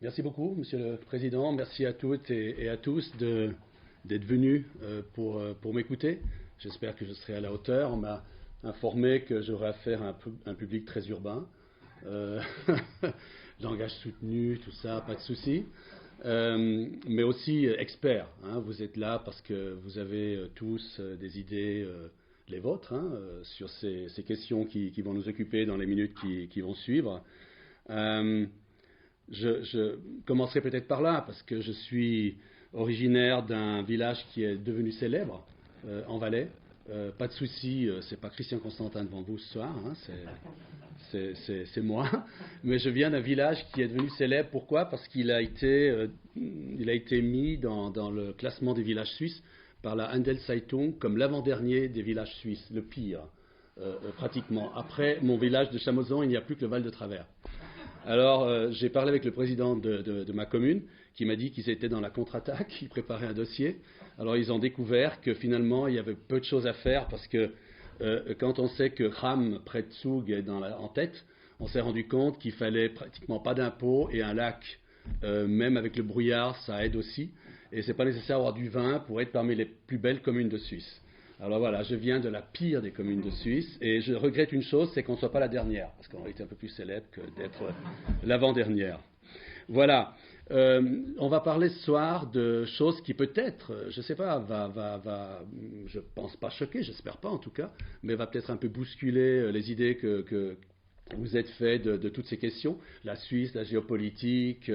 Merci beaucoup, Monsieur le Président. Merci à toutes et à tous d'être venus pour m'écouter. J'espère que je serai à la hauteur. On m'a informé que j'aurai affaire à un public très urbain. Euh, Langage soutenu, tout ça, pas de souci. Mais aussi expert. Hein. Vous êtes là parce que vous avez tous des idées, les vôtres, hein, sur ces questions qui vont nous occuper dans les minutes qui vont suivre. Je commencerai peut-être par là, parce que je suis originaire d'un village qui est devenu célèbre en Valais. Pas de souci, c'est pas Christian Constantin devant vous ce soir, hein, c'est moi. Mais je viens d'un village qui est devenu célèbre. Pourquoi? Parce qu'il a été mis dans le classement des villages suisses par la Handelszeitung comme l'avant-dernier des villages suisses, le pire, pratiquement. Après mon village de Chamoisan, il n'y a plus que le Val de Travers. Alors, j'ai parlé avec le président de ma commune, qui m'a dit qu'ils étaient dans la contre-attaque, ils préparaient un dossier. Alors, ils ont découvert que finalement, il y avait peu de choses à faire, parce que quand on sait que Ram, près de Zug, est en tête, on s'est rendu compte qu'il fallait pratiquement pas d'impôts et un lac. Même avec le brouillard, ça aide aussi. Et c'est pas nécessaire d'avoir du vin pour être parmi les plus belles communes de Suisse. Alors voilà, je viens de la pire des communes de Suisse et je regrette une chose, c'est qu'on ne soit pas la dernière, parce qu'on aurait été un peu plus célèbre que d'être l'avant-dernière. Voilà, on va parler ce soir de choses qui peut-être, je ne sais pas, je ne pense pas choquer, j'espère pas en tout cas, mais va peut-être un peu bousculer les idées que vous êtes fait de toutes ces questions. La Suisse, la géopolitique,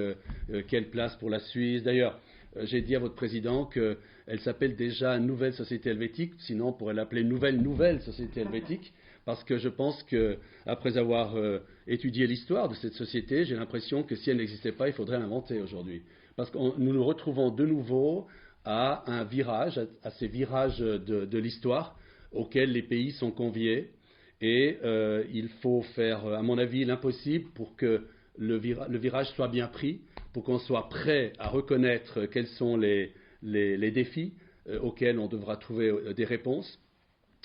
quelle place pour la Suisse. D'ailleurs, j'ai dit à votre président qu'elle s'appelle déjà Nouvelle Société Helvétique, sinon on pourrait l'appeler Nouvelle Société Helvétique, parce que je pense qu'après avoir étudié l'histoire de cette société, j'ai l'impression que si elle n'existait pas, il faudrait l'inventer aujourd'hui. Parce que nous nous retrouvons de nouveau à un virage, à ces virages de l'histoire auxquels les pays sont conviés. Et il faut faire, à mon avis, l'impossible pour que le virage soit bien pris, pour qu'on soit prêt à reconnaître quels sont les défis auxquels on devra trouver des réponses.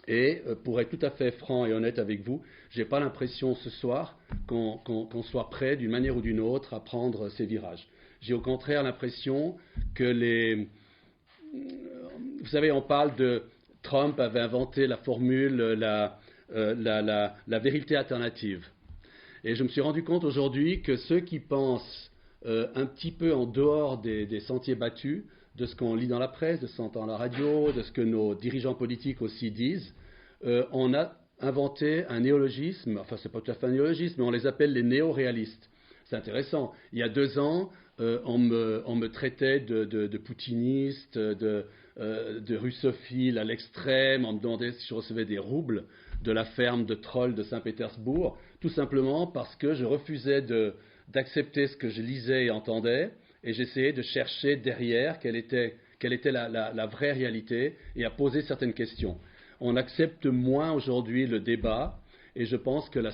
Et pour être tout à fait franc et honnête avec vous, je n'ai pas l'impression ce soir qu'on soit prêt d'une manière ou d'une autre à prendre ces virages. J'ai au contraire l'impression que vous savez, on parle de Trump avait inventé la formule, la vérité alternative. Et je me suis rendu compte aujourd'hui que ceux qui pensent un petit peu en dehors des sentiers battus, de ce qu'on lit dans la presse, de ce qu'on entend à la radio, de ce que nos dirigeants politiques aussi disent, on a inventé un néologisme, enfin c'est pas tout à fait un néologisme, mais on les appelle les néo-réalistes. C'est intéressant. Il y a 2 ans, on me traitait de poutiniste, de russophile à l'extrême, on me demandait si je recevais des roubles de la ferme de trolls de Saint-Pétersbourg, tout simplement parce que je refusais d'accepter ce que je lisais et entendais, et j'essayais de chercher derrière quelle était la vraie réalité et à poser certaines questions. On accepte moins aujourd'hui le débat, et je pense que la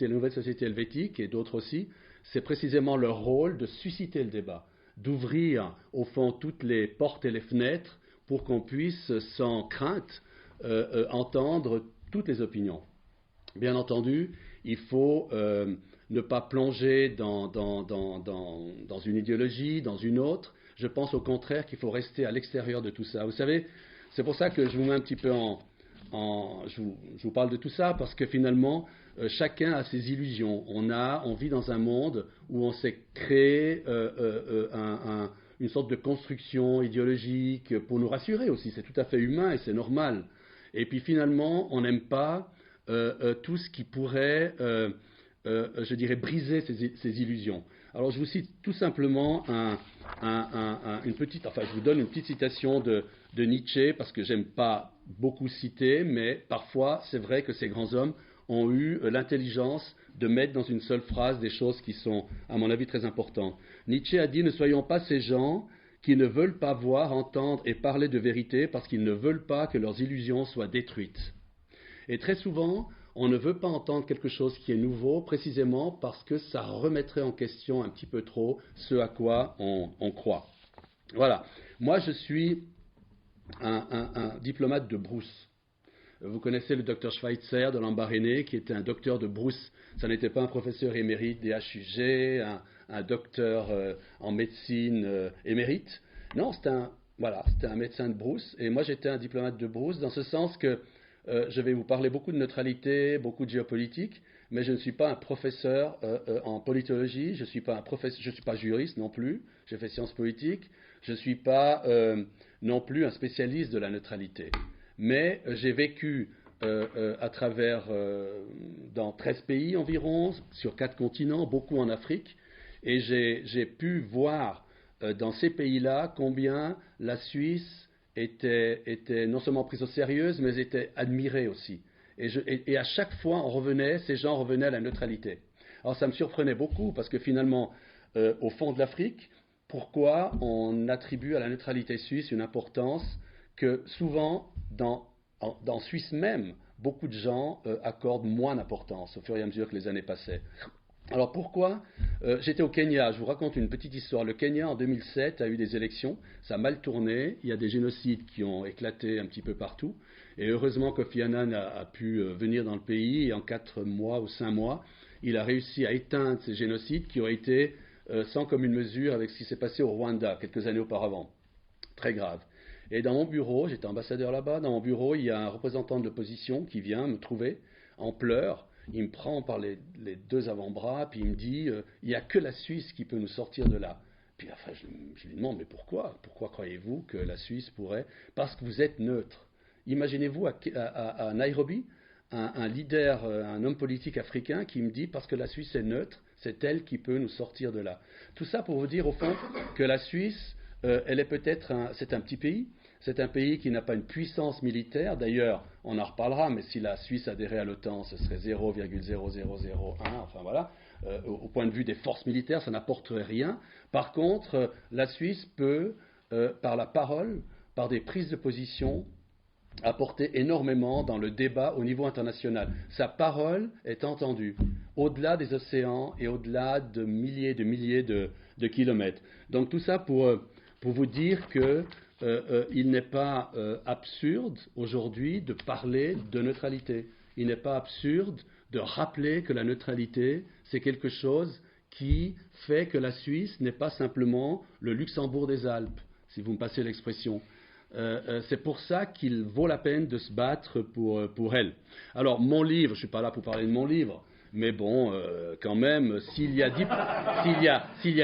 nouvelle société helvétique, et d'autres aussi, c'est précisément leur rôle de susciter le débat, d'ouvrir au fond toutes les portes et les fenêtres pour qu'on puisse sans crainte entendre toutes les opinions. Bien entendu, il faut ne pas plonger dans une idéologie, dans une autre. Je pense au contraire qu'il faut rester à l'extérieur de tout ça. Vous savez, c'est pour ça que je vous mets un petit peu je vous parle de tout ça, parce que finalement, chacun a ses illusions. On vit dans un monde où on s'est créé une sorte de construction idéologique pour nous rassurer aussi. C'est tout à fait humain et c'est normal. Et puis finalement, on n'aime pas tout ce qui pourrait, je dirais, briser ces illusions. Alors je vous cite tout simplement je vous donne une petite citation de Nietzsche, parce que j'aime pas beaucoup citer, mais parfois c'est vrai que ces grands hommes ont eu l'intelligence de mettre dans une seule phrase des choses qui sont, à mon avis, très importantes. Nietzsche a dit: ne soyons pas ces gens qui ne veulent pas voir, entendre et parler de vérité parce qu'ils ne veulent pas que leurs illusions soient détruites. Et très souvent, on ne veut pas entendre quelque chose qui est nouveau, précisément parce que ça remettrait en question un petit peu trop ce à quoi on croit. Voilà. Moi, je suis un diplomate de brousse. Vous connaissez le docteur Schweitzer de Lambaréné, qui était un docteur de brousse. Ça n'était pas un professeur émérite des HUG, un docteur en médecine émérite. Non, c'était un médecin de brousse. Et moi, j'étais un diplomate de brousse, dans ce sens que je vais vous parler beaucoup de neutralité, beaucoup de géopolitique, mais je ne suis pas un professeur en politologie, je ne suis pas juriste non plus, j'ai fait sciences politiques, je ne suis pas non plus un spécialiste de la neutralité. Mais j'ai vécu à travers, dans 13 pays environ, sur 4 continents, beaucoup en Afrique, et j'ai pu voir dans ces pays-là combien la Suisse était non seulement prise au sérieux, mais était admirée aussi. Et à chaque fois, ces gens revenaient à la neutralité. Alors ça me surprenait beaucoup, parce que finalement, au fond de l'Afrique, pourquoi on attribue à la neutralité suisse une importance que souvent, dans Suisse même, beaucoup de gens accordent moins d'importance au fur et à mesure que les années passaient. Alors pourquoi j'étais au Kenya, je vous raconte une petite histoire. Le Kenya en 2007 a eu des élections, ça a mal tourné, il y a des génocides qui ont éclaté un petit peu partout, et heureusement Kofi Annan a pu venir dans le pays, et en 4 mois ou 5 mois, il a réussi à éteindre ces génocides qui ont été sans commune mesure avec ce qui s'est passé au Rwanda quelques années auparavant. Très grave. Et dans mon bureau, j'étais ambassadeur là-bas, dans mon bureau, il y a un représentant de l'opposition qui vient me trouver en pleurs. Il me prend par les 2 avant-bras, puis il me dit il n'y a que la Suisse qui peut nous sortir de là. Puis enfin, je lui demande mais pourquoi? Pourquoi croyez-vous que la Suisse pourrait? Parce que vous êtes neutre. Imaginez-vous à Nairobi, un leader, un homme politique africain qui me dit parce que la Suisse est neutre, c'est elle qui peut nous sortir de là. Tout ça pour vous dire au fond que la Suisse, elle est peut-être c'est un petit pays. C'est un pays qui n'a pas une puissance militaire. D'ailleurs, on en reparlera, mais si la Suisse adhérait à l'OTAN, ce serait 0,0001. Enfin voilà. Au point de vue des forces militaires, ça n'apporterait rien. Par contre, la Suisse peut, par la parole, par des prises de position, apporter énormément dans le débat au niveau international. Sa parole est entendue au-delà des océans et au-delà de milliers de kilomètres. Donc tout ça pour vous dire que il n'est pas absurde aujourd'hui de parler de neutralité. Il n'est pas absurde de rappeler que la neutralité, c'est quelque chose qui fait que la Suisse n'est pas simplement le Luxembourg des Alpes, si vous me passez l'expression. C'est pour ça qu'il vaut la peine de se battre pour elle. Alors, mon livre, je ne suis pas là pour parler de mon livre, mais bon, quand même, s'il y a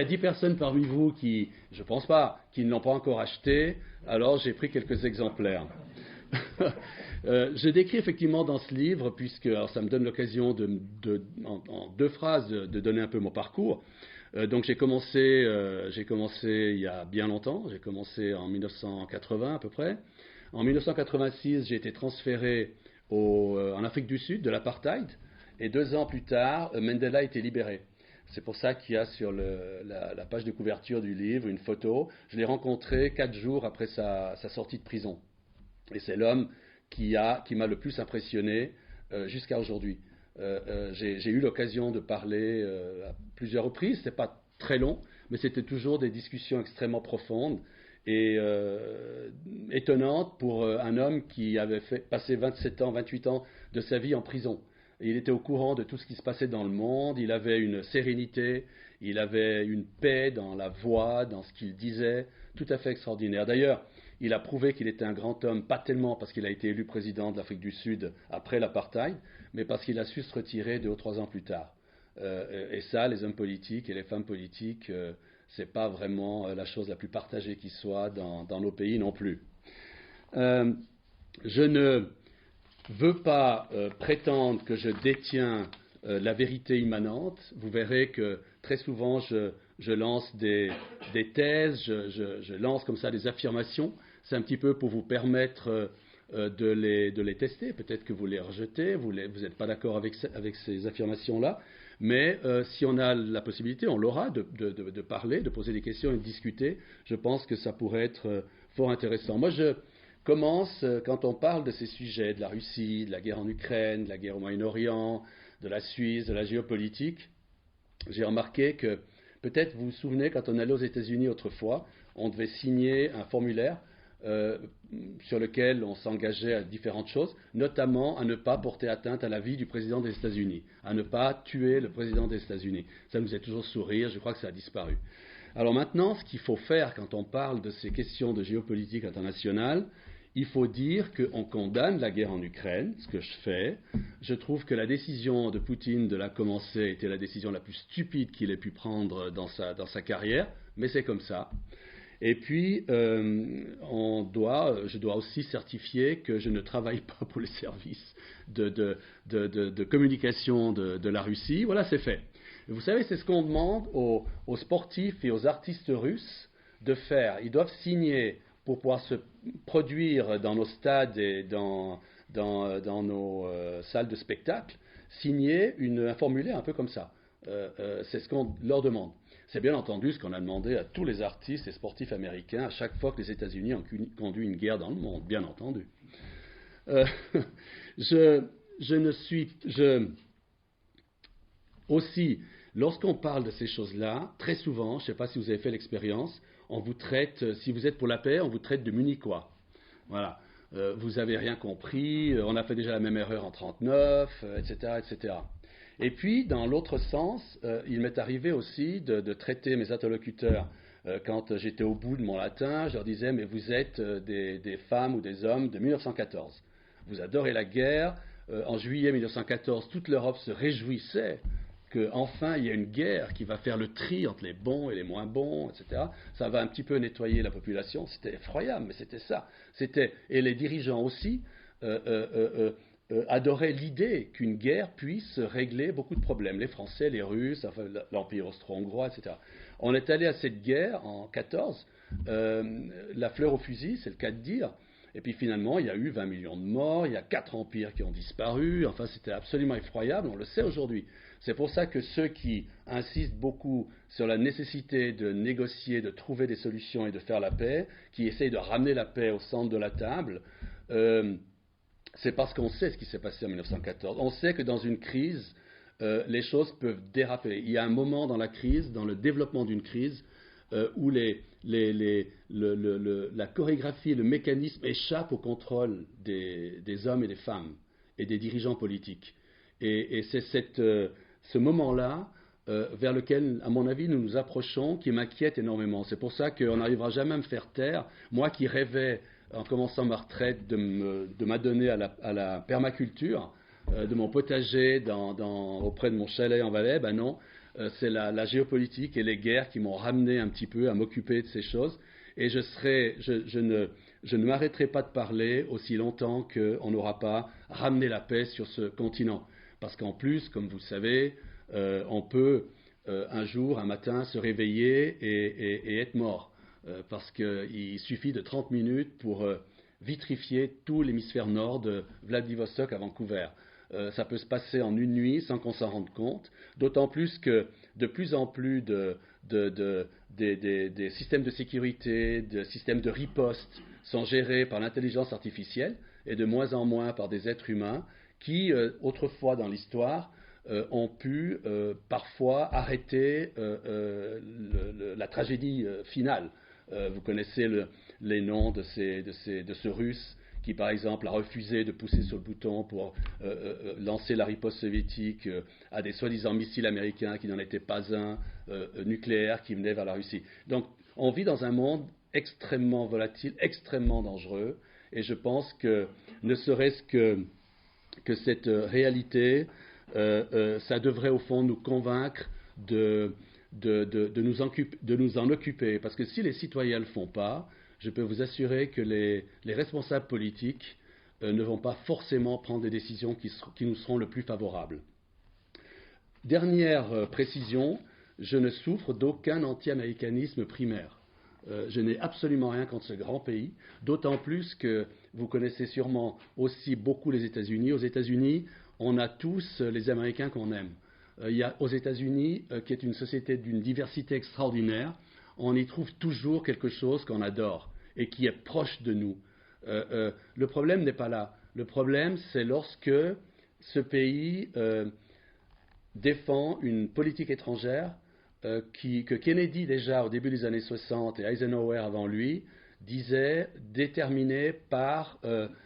10 personnes parmi vous qui, je ne pense pas, qui ne l'ont pas encore acheté, alors j'ai pris quelques exemplaires. Je décris effectivement dans ce livre, puisque alors ça me donne l'occasion en 2 phrases de donner un peu mon parcours. Donc j'ai commencé il y a bien longtemps, j'ai commencé en 1980 à peu près. En 1986, j'ai été transféré en Afrique du Sud de l'apartheid, et 2 ans plus tard, Mandela a été libéré. C'est pour ça qu'il y a sur la page de couverture du livre une photo. Je l'ai rencontré 4 jours après sa sortie de prison. Et c'est l'homme qui m'a le plus impressionné jusqu'à aujourd'hui. J'ai eu l'occasion de parler à plusieurs reprises. Ce n'était pas très long, mais c'était toujours des discussions extrêmement profondes et étonnantes pour un homme qui avait passé 27 ans, 28 ans de sa vie en prison. Et il était au courant de tout ce qui se passait dans le monde, il avait une sérénité, il avait une paix dans la voix, dans ce qu'il disait, tout à fait extraordinaire. D'ailleurs, il a prouvé qu'il était un grand homme, pas tellement parce qu'il a été élu président de l'Afrique du Sud après l'apartheid, mais parce qu'il a su se retirer 2 ou 3 ans plus tard. Et ça, les hommes politiques et les femmes politiques, c'est pas vraiment la chose la plus partagée qui soit dans nos pays non plus. Je ne veux pas prétendre que je détiens la vérité immanente. Vous verrez que très souvent je lance des thèses, je lance comme ça des affirmations. C'est un petit peu pour vous permettre de les tester. Peut-être que vous les rejetez, vous n'êtes pas d'accord avec ces affirmations-là. Mais si on a la possibilité, on l'aura, de parler, de poser des questions et de discuter, je pense que ça pourrait être fort intéressant. Moi, je commence, quand on parle de ces sujets, de la Russie, de la guerre en Ukraine, de la guerre au Moyen-Orient, de la Suisse, de la géopolitique, j'ai remarqué que, peut-être vous vous souvenez, quand on allait aux États-Unis autrefois, on devait signer un formulaire sur lequel on s'engageait à différentes choses, notamment à ne pas porter atteinte à la vie du président des États-Unis, à ne pas tuer le président des États-Unis. Ça nous fait toujours sourire, je crois que ça a disparu. Alors maintenant, ce qu'il faut faire quand on parle de ces questions de géopolitique internationale, il faut dire qu'on condamne la guerre en Ukraine, ce que je fais. Je trouve que la décision de Poutine de la commencer était la décision la plus stupide qu'il ait pu prendre dans sa carrière, mais c'est comme ça. Et puis, je dois aussi certifier que je ne travaille pas pour les services de communication de la Russie. Voilà, c'est fait. Et vous savez, c'est ce qu'on demande aux sportifs et aux artistes russes de faire. Ils doivent signer pour pouvoir se produire dans nos stades et dans nos salles de spectacle, signer un formulaire un peu comme ça. C'est ce qu'on leur demande. C'est bien entendu ce qu'on a demandé à tous les artistes et sportifs américains à chaque fois que les États-Unis ont conduit une guerre dans le monde, bien entendu. Aussi, lorsqu'on parle de ces choses-là, très souvent, je ne sais pas si vous avez fait l'expérience, on vous traite, si vous êtes pour la paix, on vous traite de munichois. Voilà. Vous n'avez rien compris, on a fait déjà la même erreur en 1939, etc., etc. Et puis, dans l'autre sens, il m'est arrivé aussi de traiter mes interlocuteurs quand j'étais au bout de mon latin. Je leur disais, mais vous êtes des femmes ou des hommes de 1914. Vous adorez la guerre. En juillet 1914, toute l'Europe se réjouissait qu'enfin il y a une guerre qui va faire le tri entre les bons et les moins bons, etc. Ça va un petit peu nettoyer la population. C'était effroyable, mais c'était ça. Et les dirigeants aussi adoraient l'idée qu'une guerre puisse régler beaucoup de problèmes. Les Français, les Russes, enfin, l'Empire austro-hongrois, etc. On est allé à cette guerre en 14, la fleur au fusil, c'est le cas de dire. Et puis finalement, il y a eu 20 millions de morts, il y a 4 empires qui ont disparu, enfin c'était absolument effroyable, on le sait aujourd'hui. C'est pour ça que ceux qui insistent beaucoup sur la nécessité de négocier, de trouver des solutions et de faire la paix, qui essayent de ramener la paix au centre de la table, c'est parce qu'on sait ce qui s'est passé en 1914. On sait que dans une crise, les choses peuvent déraper. Il y a un moment dans la crise, dans le développement d'une crise, où la chorégraphie et le mécanisme échappent au contrôle des hommes et des femmes et des dirigeants politiques. Et c'est ce moment-là vers lequel, à mon avis, nous nous approchons qui m'inquiète énormément. C'est pour ça qu'on n'arrivera jamais à me faire taire. Moi qui rêvais, en commençant ma retraite, de m'adonner à la permaculture, de mon potager auprès de mon chalet en Valais, ben non. C'est la géopolitique et les guerres qui m'ont ramené un petit peu à m'occuper de ces choses. Et je ne m'arrêterai pas de parler aussi longtemps qu'on n'aura pas ramené la paix sur ce continent. Parce qu'en plus, comme vous le savez, on peut un jour, un matin, se réveiller et être mort. Parce qu'il suffit de 30 minutes pour vitrifier tout l'hémisphère nord de Vladivostok à Vancouver. Ça peut se passer en une nuit sans qu'on s'en rende compte, d'autant plus que de plus en plus des systèmes de sécurité, des systèmes de riposte sont gérés par l'intelligence artificielle et de moins en moins par des êtres humains qui, autrefois dans l'histoire, ont pu parfois arrêter la tragédie finale. Vous connaissez les noms de ce Russe qui, par exemple, a refusé de pousser sur le bouton pour lancer la riposte soviétique à des soi-disant missiles américains qui n'en étaient pas un, nucléaire, qui venaient vers la Russie. Donc, on vit dans un monde extrêmement volatile, extrêmement dangereux, et je pense que, ne serait-ce que cette réalité, ça devrait au fond nous convaincre de nous en occuper. Parce que si les citoyens ne le font pas, je peux vous assurer que les responsables politiques ne vont pas forcément prendre des décisions qui nous seront le plus favorables. Dernière précision, je ne souffre d'aucun anti-américanisme primaire. Je n'ai absolument rien contre ce grand pays, d'autant plus que vous connaissez sûrement aussi beaucoup les États-Unis. Aux États-Unis, on a tous les Américains qu'on aime. Il y a aux États-Unis, qui est une société d'une diversité extraordinaire, on y trouve toujours quelque chose qu'on adore et qui est proche de nous. Le problème n'est pas là. Le problème, c'est lorsque ce pays défend une politique étrangère que Kennedy, déjà au début des années 60, et Eisenhower avant lui, disait déterminé par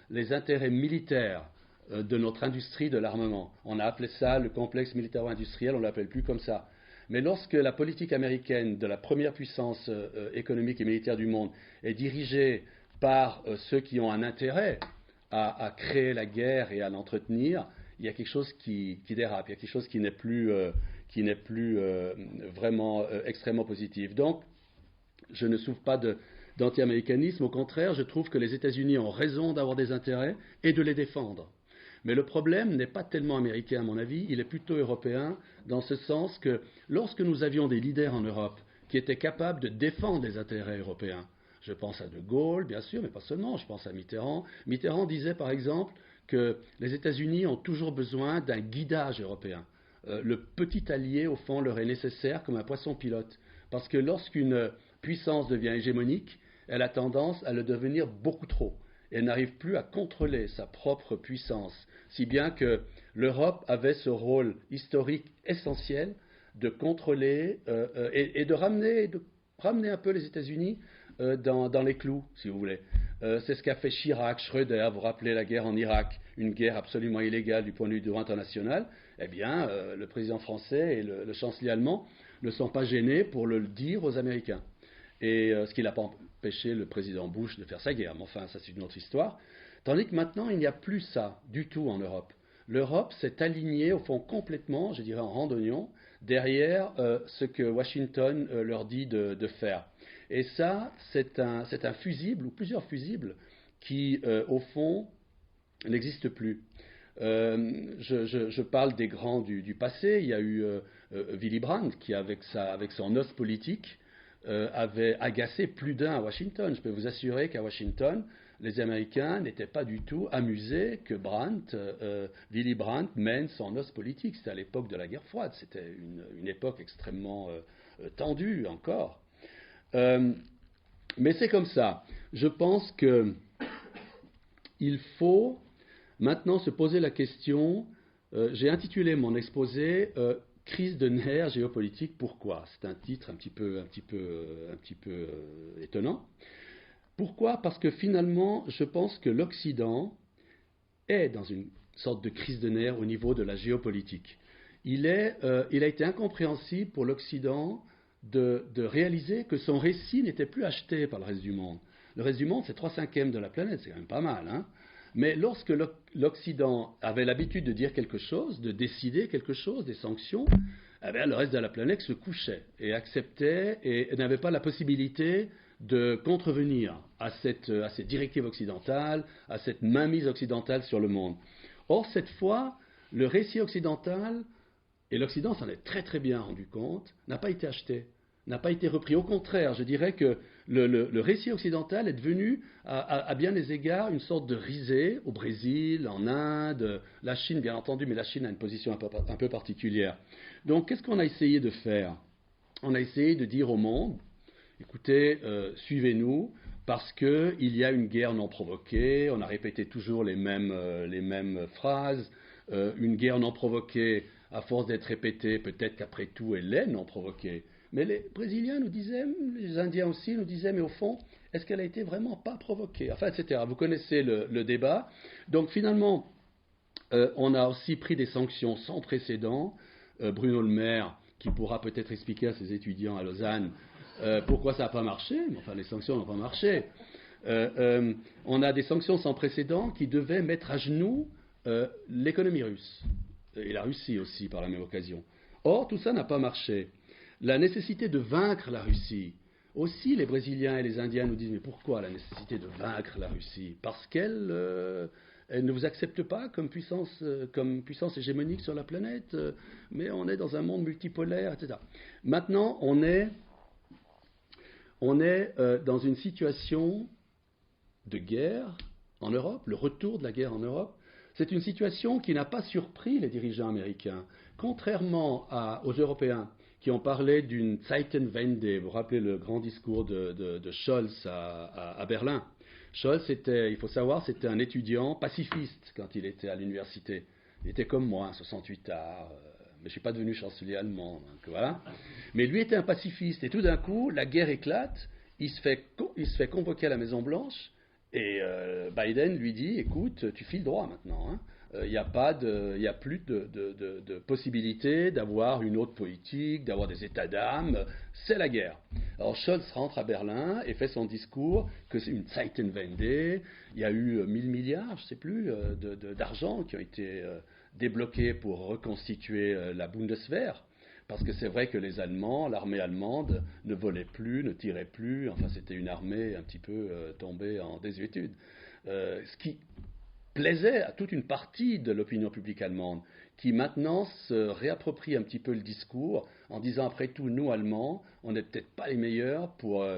les intérêts militaires de notre industrie de l'armement. On a appelé ça le complexe militaro-industriel, on ne l'appelle plus comme ça. Mais lorsque la politique américaine de la première puissance économique et militaire du monde est dirigée par ceux qui ont un intérêt à créer la guerre et à l'entretenir, il y a quelque chose qui dérape, il y a quelque chose qui n'est plus vraiment extrêmement positif. Donc, je ne souffre pas d'anti-américanisme, au contraire, je trouve que les États-Unis ont raison d'avoir des intérêts et de les défendre. Mais le problème n'est pas tellement américain, à mon avis, il est plutôt européen, dans ce sens que lorsque nous avions des leaders en Europe qui étaient capables de défendre les intérêts européens, je pense à De Gaulle, bien sûr, mais pas seulement, je pense à Mitterrand. Mitterrand disait, par exemple, que les États-Unis ont toujours besoin d'un guidage européen. Le petit allié, au fond, leur est nécessaire comme un poisson pilote. Parce que lorsqu'une puissance devient hégémonique, elle a tendance à le devenir beaucoup trop. Elle n'arrive plus à contrôler sa propre puissance, si bien que l'Europe avait ce rôle historique essentiel de contrôler et de ramener un peu les États-Unis dans les clous, si vous voulez. C'est ce qu'a fait Chirac, Schröder, vous vous rappelez la guerre en Irak, une guerre absolument illégale du point de vue du droit international. Eh bien, le président français et le chancelier allemand ne sont pas gênés pour le dire aux Américains. Et ce qui n'a pas empêché le président Bush de faire sa guerre. Mais enfin, ça c'est une autre histoire. Tandis que maintenant, il n'y a plus ça du tout en Europe. L'Europe s'est alignée, au fond, complètement, je dirais en randonnion, derrière ce que Washington leur dit de faire. Et ça, c'est un fusible, ou plusieurs fusibles, qui, au fond, n'existent plus. Je parle des grands du passé. Il y a eu Willy Brandt, qui, avec son os politique, avait agacé plus d'un à Washington. Je peux vous assurer qu'à Washington, les Américains n'étaient pas du tout amusés que Willy Brandt mène son os politique. C'était à l'époque de la guerre froide. C'était une époque extrêmement tendue encore. Mais c'est comme ça. Je pense qu'il faut maintenant se poser la question. J'ai intitulé mon exposé Crise de nerfs géopolitique, pourquoi? C'est un titre un petit peu étonnant. Pourquoi? Parce que finalement, je pense que l'Occident est dans une sorte de crise de nerfs au niveau de la géopolitique. Il a été incompréhensible pour l'Occident de réaliser que son récit n'était plus acheté par le reste du monde. Le reste du monde, c'est 3/5 de la planète, c'est quand même pas mal, hein? Mais lorsque l'Occident avait l'habitude de dire quelque chose, de décider quelque chose, des sanctions, eh bien, le reste de la planète se couchait et acceptait et n'avait pas la possibilité de contrevenir à cette directive occidentale, à cette mainmise occidentale sur le monde. Or, cette fois, le récit occidental, et l'Occident s'en est très très bien rendu compte, n'a pas été acheté, n'a pas été repris. Au contraire, je dirais que le récit occidental est devenu, à bien des égards, une sorte de risée au Brésil, en Inde, la Chine, bien entendu, mais la Chine a une position un peu particulière. Donc, qu'est-ce qu'on a essayé de faire? On a essayé de dire au monde, écoutez, suivez-nous, parce qu'il y a une guerre non provoquée, on a répété toujours les mêmes phrases, une guerre non provoquée, à force d'être répétée, peut-être qu'après tout, elle est non provoquée. Mais les Brésiliens nous disaient, les Indiens aussi nous disaient, mais au fond, est-ce qu'elle a été vraiment pas provoquée? Enfin, etc. Vous connaissez le débat. Donc finalement, on a aussi pris des sanctions sans précédent. Bruno Le Maire, qui pourra peut-être expliquer à ses étudiants à Lausanne pourquoi ça n'a pas marché, mais enfin les sanctions n'ont pas marché. On a des sanctions sans précédent qui devaient mettre à genoux l'économie russe, et la Russie aussi par la même occasion. Or, tout ça n'a pas marché. La nécessité de vaincre la Russie, aussi les Brésiliens et les Indiens nous disent, mais pourquoi la nécessité de vaincre la Russie? Parce qu'elle ne vous accepte pas comme puissance hégémonique sur la planète, mais on est dans un monde multipolaire, etc. Maintenant, on est dans une situation de guerre en Europe, le retour de la guerre en Europe. C'est une situation qui n'a pas surpris les dirigeants américains. Contrairement aux Européens qui ont parlé d'une Zeitenwende, vous vous rappelez le grand discours de Scholz à Berlin. Scholz, il faut savoir, c'était un étudiant pacifiste quand il était à l'université. Il était comme moi, 68 ans, mais je ne suis pas devenu chancelier allemand. Donc voilà. Mais lui était un pacifiste, et tout d'un coup, la guerre éclate, il se fait convoquer à la Maison-Blanche et Biden lui dit, écoute, tu files droit maintenant, hein. Il n'y a plus de possibilité d'avoir une autre politique, d'avoir des états d'âme, c'est la guerre. Alors Scholz rentre à Berlin et fait son discours que c'est une Zeitenwende, il y a eu 1000 milliards, je ne sais plus, d'argent qui ont été débloqués pour reconstituer la Bundeswehr. Parce que c'est vrai que les Allemands, l'armée allemande, ne volait plus, ne tirait plus, enfin c'était une armée un petit peu tombée en désuétude. Ce qui plaisait à toute une partie de l'opinion publique allemande, qui maintenant se réapproprie un petit peu le discours en disant après tout, nous Allemands, on n'est peut-être pas les meilleurs pour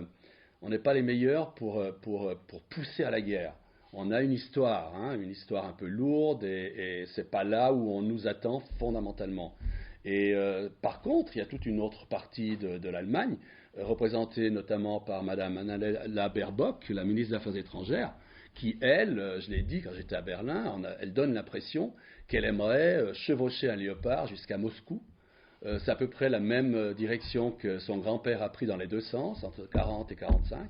pousser à la guerre. On a une histoire un peu lourde et c'est pas là où on nous attend fondamentalement. Et par contre, il y a toute une autre partie de l'Allemagne, représentée notamment par Madame Annalena Baerbock, la ministre des Affaires étrangères, qui, elle, je l'ai dit quand j'étais à Berlin, elle donne l'impression qu'elle aimerait chevaucher un léopard jusqu'à Moscou. C'est à peu près la même direction que son grand-père a pris dans les deux sens, entre 40 et 45.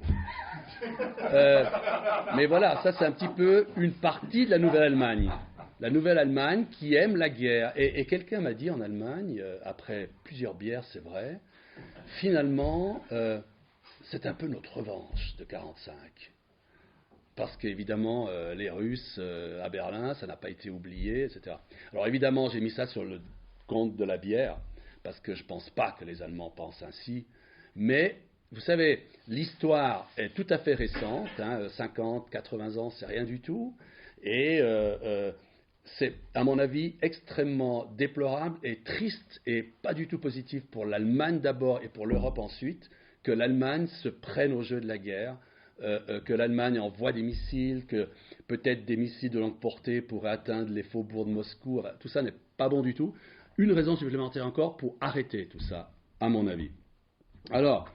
Mais voilà, ça c'est un petit peu une partie de la Nouvelle-Allemagne. La Nouvelle-Allemagne qui aime la guerre. Et quelqu'un m'a dit en Allemagne, après plusieurs bières, c'est vrai, finalement, c'est un peu notre revanche de 45. Parce qu'évidemment, les Russes à Berlin, ça n'a pas été oublié, etc. Alors évidemment, j'ai mis ça sur le compte de la bière, parce que je ne pense pas que les Allemands pensent ainsi. Mais, vous savez, l'histoire est tout à fait récente, 50, 80 ans, c'est rien du tout. Et c'est, à mon avis, extrêmement déplorable et triste et pas du tout positif pour l'Allemagne d'abord et pour l'Europe ensuite, que l'Allemagne se prenne au jeu de la guerre. Que l'Allemagne envoie des missiles, que peut-être des missiles de longue portée pourraient atteindre les faubourgs de Moscou. Enfin, tout ça n'est pas bon du tout. Une raison supplémentaire encore pour arrêter tout ça, à mon avis. Alors,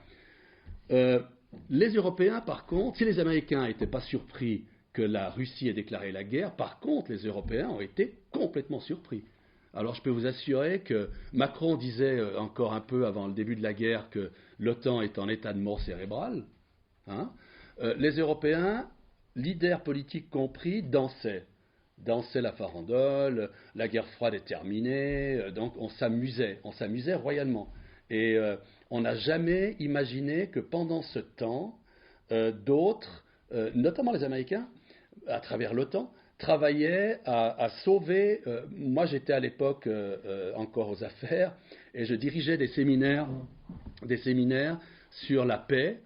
les Européens, par contre, si les Américains n'étaient pas surpris que la Russie ait déclaré la guerre, par contre, les Européens ont été complètement surpris. Alors, je peux vous assurer que Macron disait encore un peu avant le début de la guerre que l'OTAN est en état de mort cérébrale. Hein. Les Européens, leaders politiques compris, dansaient la farandole, la guerre froide est terminée, donc on s'amusait royalement. Et on n'a jamais imaginé que pendant ce temps, d'autres, notamment les Américains, à travers l'OTAN, travaillaient à sauver. Moi, j'étais à l'époque encore aux affaires et je dirigeais des séminaires sur la paix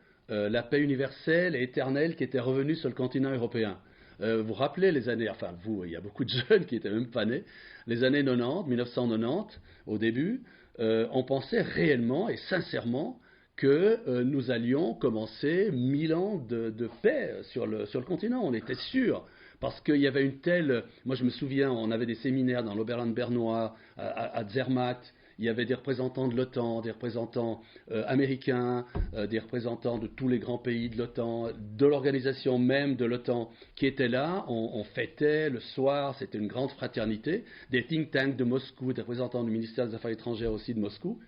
universelle et éternelle qui était revenue sur le continent européen. Vous vous rappelez les années, enfin vous, il y a beaucoup de jeunes qui étaient même pas nés, les années 90, 1990, au début, on pensait réellement et sincèrement que nous allions commencer 1000 ans de paix sur le continent. On était sûr. Parce qu'il y avait une telle... Moi, je me souviens, on avait des séminaires dans l'Oberland bernois, à Zermatt. Il y avait des représentants de l'OTAN, des représentants américains, des représentants de tous les grands pays de l'OTAN, de l'organisation même de l'OTAN qui étaient là. On fêtait le soir, c'était une grande fraternité. Des think tanks de Moscou, des représentants du ministère des Affaires étrangères aussi de Moscou.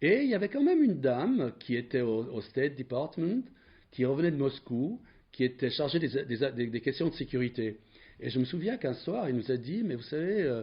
Et il y avait quand même une dame qui était au State Department, qui revenait de Moscou, qui était chargée des questions de sécurité. Et je me souviens qu'un soir, il nous a dit, mais vous savez,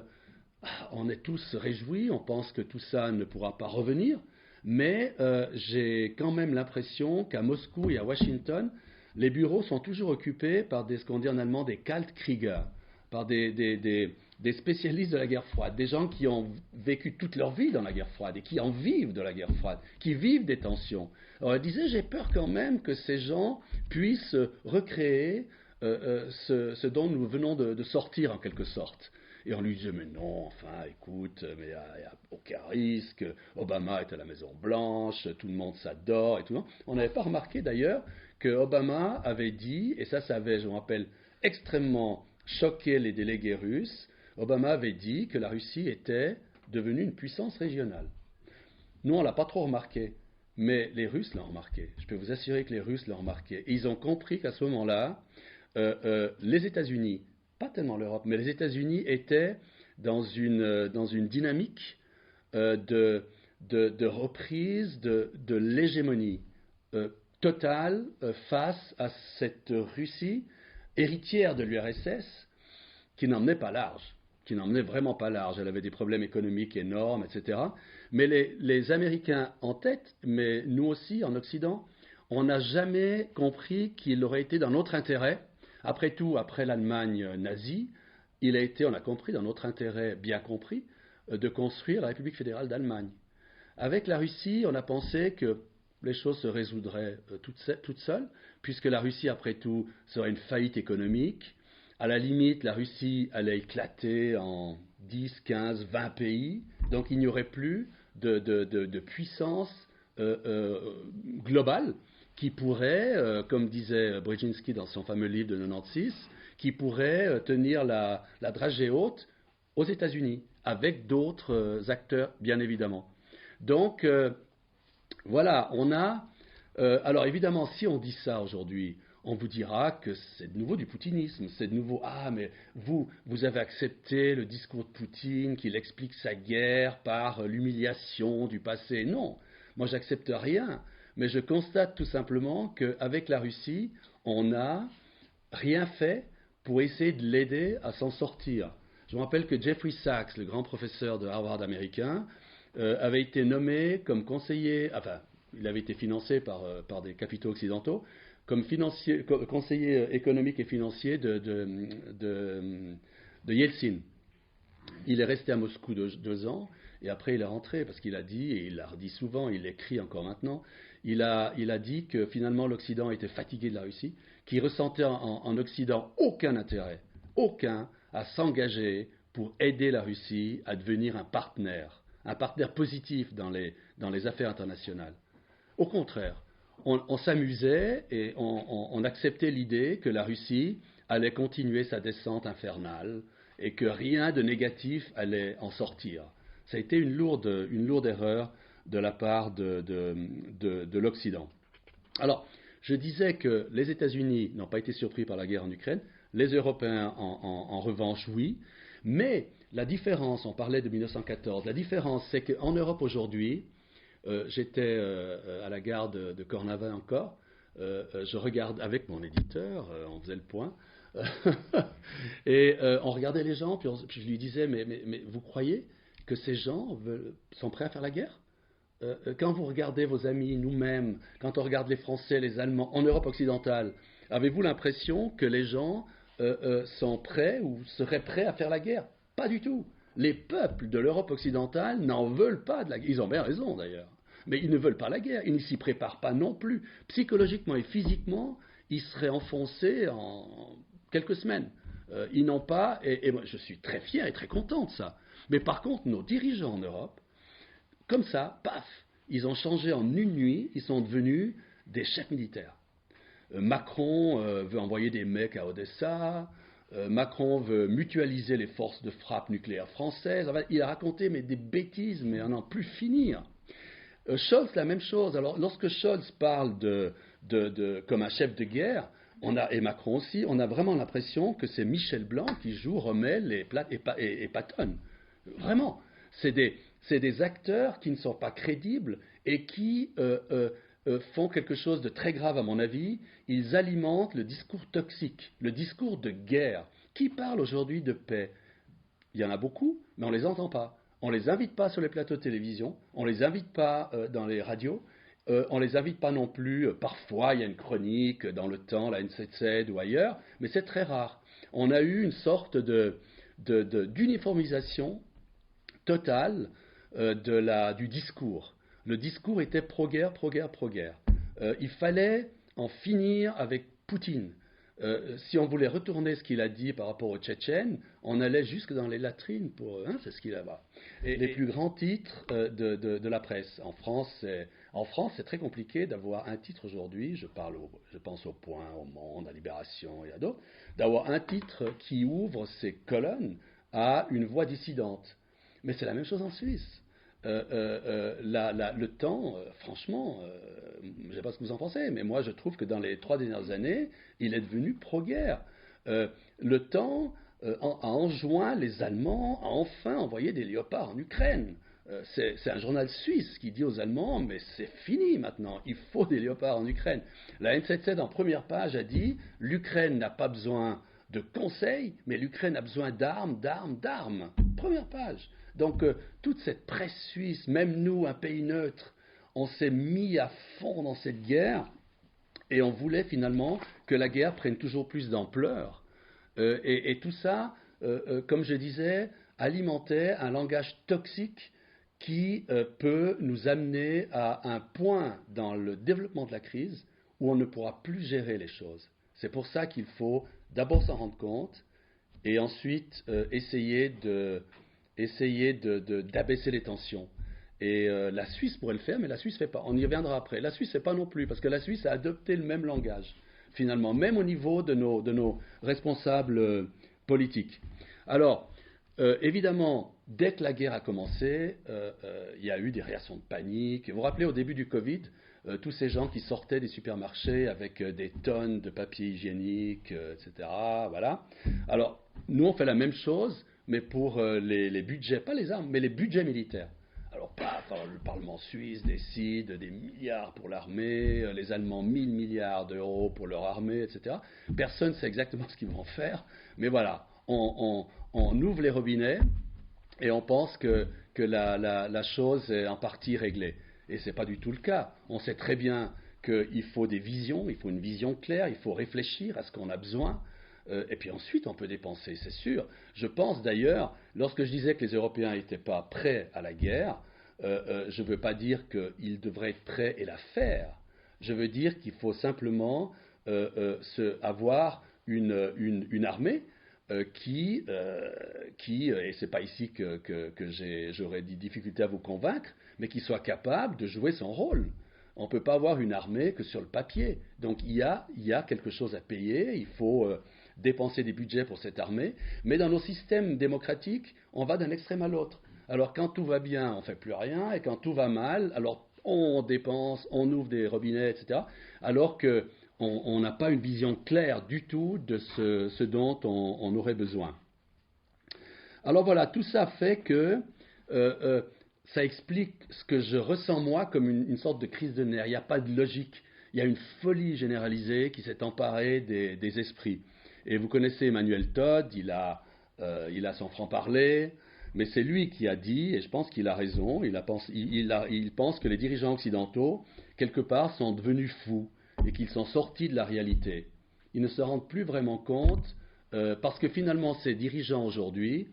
on est tous réjouis, on pense que tout ça ne pourra pas revenir, mais j'ai quand même l'impression qu'à Moscou et à Washington, les bureaux sont toujours occupés par ce qu'on dit en allemand des Kaltkrieger, par des spécialistes de la guerre froide, des gens qui ont vécu toute leur vie dans la guerre froide et qui en vivent de la guerre froide, qui vivent des tensions. Alors elle disait, j'ai peur quand même que ces gens puissent recréer ce dont nous venons de sortir en quelque sorte. Et on lui disait, mais non, enfin, écoute, mais il n'y a aucun risque, Obama est à la Maison-Blanche, tout le monde s'adore et tout. On n'avait pas remarqué d'ailleurs que Obama avait dit, et ça avait, je me rappelle, extrêmement choqué les délégués russes, Obama avait dit que la Russie était devenue une puissance régionale. Nous, on ne l'a pas trop remarqué, mais les Russes l'ont remarqué. Je peux vous assurer que les Russes l'ont remarqué. Et ils ont compris qu'à ce moment-là, les États-Unis, pas tellement l'Europe, mais les États-Unis étaient dans une dynamique de reprise de l'hégémonie totale face à cette Russie héritière de l'URSS qui n'emmenait pas large, qui n'emmenait vraiment pas large. Elle avait des problèmes économiques énormes, etc. Mais les Américains en tête, mais nous aussi en Occident, on n'a jamais compris qu'il aurait été dans notre intérêt. Après tout, après l'Allemagne nazie, il a été, on a compris, dans notre intérêt bien compris, de construire la République fédérale d'Allemagne. Avec la Russie, on a pensé que les choses se résoudraient toutes seules, puisque la Russie, après tout, serait une faillite économique. À la limite, la Russie allait éclater en 10, 15, 20 pays, donc il n'y aurait plus de puissance globale qui pourrait, comme disait Brzezinski dans son fameux livre de 96, qui pourrait tenir la dragée haute aux États-Unis, avec d'autres acteurs, bien évidemment. Donc, voilà, on a... alors évidemment, si on dit ça aujourd'hui, on vous dira que c'est de nouveau du poutinisme, c'est de nouveau, ah mais vous avez accepté le discours de Poutine, qu'il explique sa guerre par l'humiliation du passé. Non, moi j'accepte rien, mais je constate tout simplement qu'avec la Russie, on n'a rien fait pour essayer de l'aider à s'en sortir. Je me rappelle que Jeffrey Sachs, le grand professeur de Harvard américain, avait été nommé comme conseiller, enfin, il avait été financé par des capitaux occidentaux, comme conseiller économique et financier de Yeltsin. Il est resté à Moscou 2 ans, et après il est rentré, parce qu'il a dit, et il l'a redit souvent, il l'écrit encore maintenant, il a dit que finalement l'Occident était fatigué de la Russie, qu'il ressentait en Occident aucun intérêt, aucun, à s'engager pour aider la Russie à devenir un partenaire positif dans les affaires internationales. Au contraire, on s'amusait et on acceptait l'idée que la Russie allait continuer sa descente infernale et que rien de négatif allait en sortir. Ça a été une lourde erreur de la part de l'Occident. Alors, je disais que les États-Unis n'ont pas été surpris par la guerre en Ukraine, les Européens en revanche oui, mais la différence, on parlait de 1914, la différence c'est qu'en Europe aujourd'hui, j'étais à la gare de Cornavin encore, je regarde avec mon éditeur, on faisait le point, et on regardait les gens, puis je lui disais, mais vous croyez que ces gens sont prêts à faire la guerre ? Quand vous regardez vos amis, nous-mêmes, quand on regarde les Français, les Allemands, en Europe occidentale, avez-vous l'impression que les gens sont prêts ou seraient prêts à faire la guerre? Pas du tout. Les peuples de l'Europe occidentale n'en veulent pas de la guerre. Ils ont bien raison d'ailleurs. Mais ils ne veulent pas la guerre. Ils ne s'y préparent pas non plus. Psychologiquement et physiquement, ils seraient enfoncés en quelques semaines. Ils n'ont pas, et moi je suis très fier et très content de ça. Mais par contre, nos dirigeants en Europe, comme ça, paf, ils ont changé en une nuit, ils sont devenus des chefs militaires. Macron veut envoyer des mecs à Odessa, Macron veut mutualiser les forces de frappe nucléaire françaises. Enfin, il a raconté mais des bêtises, mais à n'en plus finir. Scholz, la même chose. Alors, lorsque Scholz parle comme un chef de guerre, et Macron aussi, on a vraiment l'impression que c'est Michel Blanc qui joue Rommel et Patton. Vraiment. C'est des acteurs qui ne sont pas crédibles et qui font quelque chose de très grave à mon avis. Ils alimentent le discours toxique, le discours de guerre. Qui parle aujourd'hui de paix? Il y en a beaucoup, mais on ne les entend pas. On ne les invite pas sur les plateaux de télévision, on ne les invite pas dans les radios, on ne les invite pas non plus, parfois il y a une chronique dans Le Temps, la NZZ ou ailleurs, mais c'est très rare. On a eu une sorte d'uniformisation totale du discours. Le discours était pro-guerre, pro-guerre, pro-guerre. Il fallait en finir avec Poutine. Si on voulait retourner ce qu'il a dit par rapport aux Tchétchènes, on allait jusque dans les latrines c'est ce qu'il a là. Et les plus grands titres de la presse. En France, c'est très compliqué d'avoir un titre aujourd'hui, je pense au Point, au Monde, à Libération et à d'autres, d'avoir un titre qui ouvre ses colonnes à une voix dissidente. Mais c'est la même chose en Suisse. Le Temps, franchement, je ne sais pas ce que vous en pensez, mais moi je trouve que dans les 3 dernières années, il est devenu pro-guerre. Le Temps a enjoint les Allemands à enfin envoyer des léopards en Ukraine. C'est un journal suisse qui dit aux Allemands, mais c'est fini maintenant, il faut des léopards en Ukraine. La N77 en première page a dit, l'Ukraine n'a pas besoin de conseils, mais l'Ukraine a besoin d'armes, d'armes, d'armes. Première page. Donc toute cette presse suisse, même nous, un pays neutre, on s'est mis à fond dans cette guerre et on voulait finalement que la guerre prenne toujours plus d'ampleur. Et tout ça, comme je disais, alimentait un langage toxique qui peut nous amener à un point dans le développement de la crise où on ne pourra plus gérer les choses. C'est pour ça qu'il faut d'abord s'en rendre compte et ensuite essayer d'abaisser les tensions. Et la Suisse pourrait le faire, mais la Suisse ne fait pas. On y reviendra après. La Suisse ne fait pas non plus, parce que la Suisse a adopté le même langage, finalement, même au niveau de nos responsables politiques. Alors, évidemment, dès que la guerre a commencé, il y a eu des réactions de panique. Vous vous rappelez, au début du Covid, tous ces gens qui sortaient des supermarchés avec des tonnes de papier hygiénique, etc. Voilà. Alors, nous, on fait la même chose, mais pour les budgets, pas les armes, mais les budgets militaires. Alors, le Parlement suisse décide des milliards pour l'armée, les Allemands 1000 milliards d'euros pour leur armée, etc. Personne ne sait exactement ce qu'ils vont faire, mais voilà, on ouvre les robinets et on pense que la chose est en partie réglée. Et ce n'est pas du tout le cas. On sait très bien qu'il faut des visions, il faut une vision claire, il faut réfléchir à ce qu'on a besoin. Et puis ensuite, on peut dépenser, c'est sûr. Je pense d'ailleurs, lorsque je disais que les Européens n'étaient pas prêts à la guerre, je ne veux pas dire qu'ils devraient être prêts et la faire. Je veux dire qu'il faut simplement avoir une armée qui, et ce n'est pas ici que j'aurais des difficultés à vous convaincre, mais qui soit capable de jouer son rôle. On ne peut pas avoir une armée que sur le papier. Donc il y a quelque chose à payer, il faut dépenser des budgets pour cette armée, mais dans nos systèmes démocratiques, on va d'un extrême à l'autre. Alors quand tout va bien, on ne fait plus rien, et quand tout va mal, alors on dépense, on ouvre des robinets, etc., alors qu'on n'a pas une vision claire du tout de ce dont on aurait besoin. Alors voilà, tout ça fait que ça explique ce que je ressens moi comme une sorte de crise de nerfs. Il n'y a pas de logique, il y a une folie généralisée qui s'est emparée des esprits. Et vous connaissez Emmanuel Todd, il a son franc-parler, mais c'est lui qui a dit, et je pense qu'il a raison, il pense que les dirigeants occidentaux, quelque part, sont devenus fous et qu'ils sont sortis de la réalité. Ils ne se rendent plus vraiment compte, parce que finalement, ces dirigeants aujourd'hui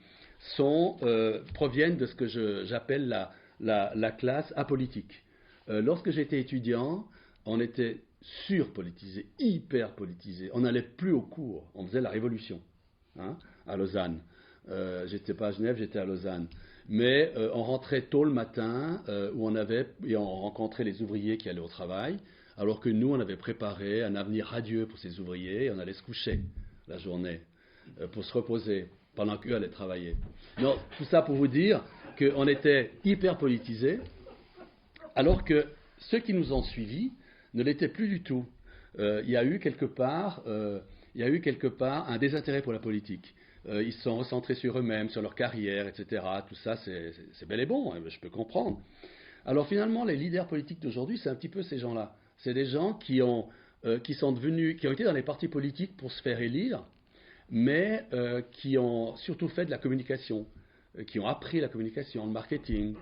proviennent de ce que j'appelle la classe apolitique. Lorsque j'étais étudiant, on était surpolitisé, hyper politisé. On n'allait plus au cours, on faisait la révolution, à Lausanne. J'étais pas à Genève, j'étais à Lausanne. Mais on rentrait tôt le matin et on rencontrait les ouvriers qui allaient au travail, alors que nous, on avait préparé un avenir radieux pour ces ouvriers et on allait se coucher la journée pour se reposer pendant qu'eux allaient travailler. Non, tout ça pour vous dire qu'on était hyper politisés, alors que ceux qui nous ont suivis ne l'étaient plus du tout. Il y a eu quelque part un désintérêt pour la politique. Ils se sont recentrés sur eux-mêmes, sur leur carrière, etc. Tout ça, c'est bel et bon, hein, je peux comprendre. Alors finalement, les leaders politiques d'aujourd'hui, c'est un petit peu ces gens-là. C'est des gens qui ont été dans les partis politiques pour se faire élire, mais qui ont surtout fait de la communication, qui ont appris la communication, le marketing.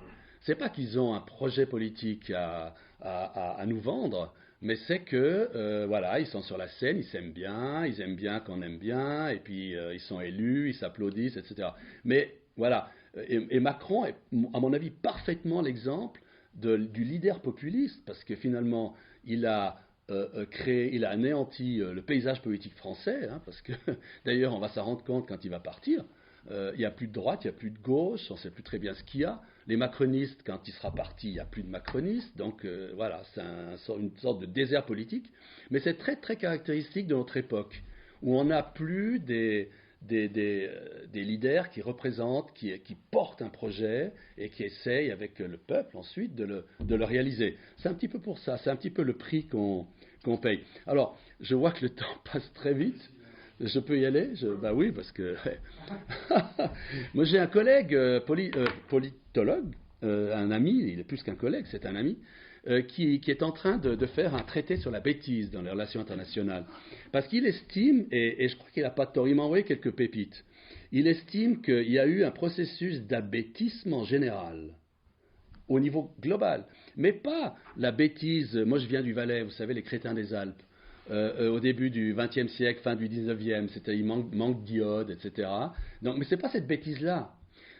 C'est pas qu'ils ont un projet politique à nous vendre, mais c'est que, voilà, ils sont sur la scène, ils s'aiment bien, ils aiment bien qu'on aime bien, et puis ils sont élus, ils s'applaudissent, etc. Mais voilà, et Macron est, à mon avis, parfaitement l'exemple du leader populiste, parce que finalement, il a anéanti le paysage politique français, parce que d'ailleurs, on va s'en rendre compte quand il va partir. Il n'y a plus de droite, il n'y a plus de gauche, on ne sait plus très bien ce qu'il y a. Les macronistes, quand il sera parti, il n'y a plus de macronistes. Donc voilà, c'est une sorte de désert politique. Mais c'est très très caractéristique de notre époque, où on n'a plus des leaders qui représentent, qui portent un projet et qui essayent avec le peuple ensuite de le réaliser. C'est un petit peu pour ça, c'est un petit peu le prix qu'on paye. Alors, je vois que le temps passe très vite. Je peux y aller? Bah oui, parce que... Moi, j'ai un collègue politologue un ami, il est plus qu'un collègue, c'est un ami, qui est en train de faire un traité sur la bêtise dans les relations internationales. Parce qu'il estime, et je crois qu'il n'a pas tort, il m'a envoyé quelques pépites, il estime qu'il y a eu un processus d'abêtissement général au niveau global, mais pas la bêtise. Moi, je viens du Valais, vous savez, les crétins des Alpes. Au début du XXe siècle, fin du XIXe, c'était il manque d'iode, etc. Donc, mais c'est pas cette bêtise-là.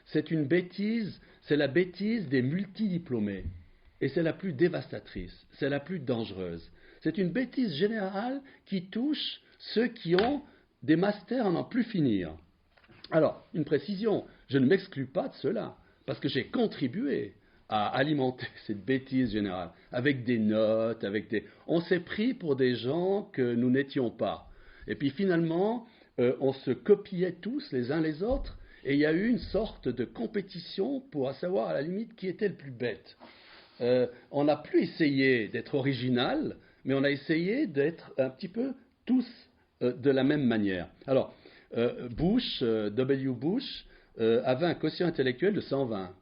C'est une bêtise, c'est la bêtise des multidiplômés. Et c'est la plus dévastatrice, c'est la plus dangereuse. C'est une bêtise générale qui touche ceux qui ont des masters à n'en plus finir. Alors, une précision, je ne m'exclus pas de cela, parce que j'ai contribué à alimenter cette bêtise générale, avec des notes, On s'est pris pour des gens que nous n'étions pas. Et puis finalement, on se copiait tous les uns les autres, et il y a eu une sorte de compétition pour savoir à la limite qui était le plus bête. On n'a plus essayé d'être original, mais on a essayé d'être un petit peu tous de la même manière. Alors, W. Bush, avait un quotient intellectuel de 120.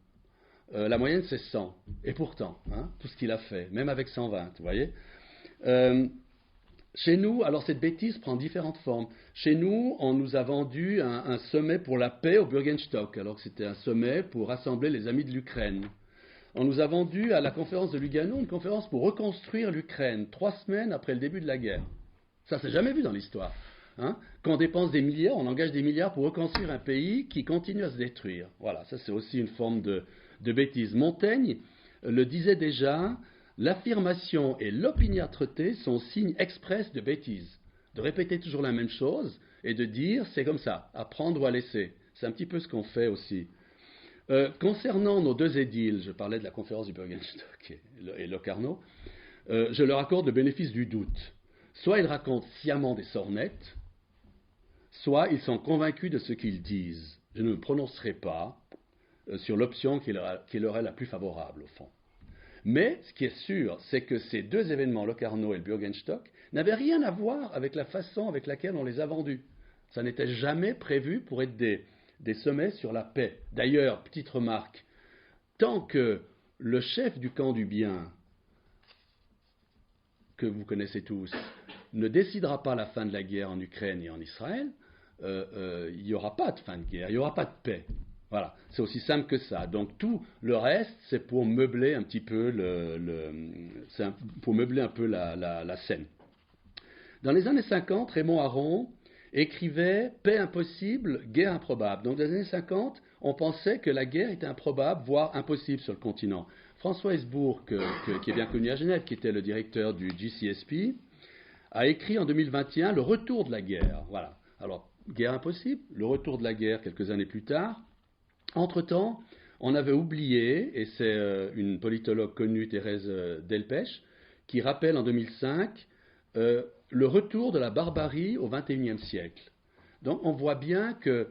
La moyenne, c'est 100. Et pourtant, tout ce qu'il a fait, même avec 120, vous voyez. Chez nous, alors cette bêtise prend différentes formes. Chez nous, on nous a vendu un sommet pour la paix au Bürgenstock, alors que c'était un sommet pour rassembler les amis de l'Ukraine. On nous a vendu à la conférence de Lugano une conférence pour reconstruire l'Ukraine, 3 semaines après le début de la guerre. Ça, c'est jamais vu dans l'histoire. Quand on dépense des milliards, on engage des milliards pour reconstruire un pays qui continue à se détruire. Voilà, ça c'est aussi une forme de bêtise. Montaigne le disait déjà, l'affirmation et l'opiniâtreté sont signes express de bêtise. De répéter toujours la même chose et de dire c'est comme ça, à prendre ou à laisser. C'est un petit peu ce qu'on fait aussi. Concernant nos 2 édiles, je parlais de la conférence du Bürgenstock et Locarno, je leur accorde le bénéfice du doute. Soit ils racontent sciemment des sornettes, soit ils sont convaincus de ce qu'ils disent. Je ne me prononcerai pas sur l'option qui leur est la plus favorable, au fond. Mais ce qui est sûr, c'est que ces 2 événements, Locarno et le Bürgenstock, n'avaient rien à voir avec la façon avec laquelle on les a vendus. Ça n'était jamais prévu pour être des sommets sur la paix. D'ailleurs, petite remarque, tant que le chef du camp du bien, que vous connaissez tous, ne décidera pas la fin de la guerre en Ukraine et en Israël, il n'y aura pas de fin de guerre, il n'y aura pas de paix. Voilà, c'est aussi simple que ça. Donc tout le reste, c'est pour meubler un petit peu pour meubler un peu la scène. Dans les années 50, Raymond Aron écrivait « Paix impossible, guerre improbable ». Donc dans les années 50, on pensait que la guerre était improbable, voire impossible sur le continent. François Hesbourg, qui est bien connu à Genève, qui était le directeur du GCSP, a écrit en 2021 « Le retour de la guerre ». Voilà. Alors, guerre impossible, le retour de la guerre quelques années plus tard. Entre-temps, on avait oublié, et c'est une politologue connue, Thérèse Delpech, qui rappelle en 2005 le retour de la barbarie au XXIe siècle. Donc on voit bien que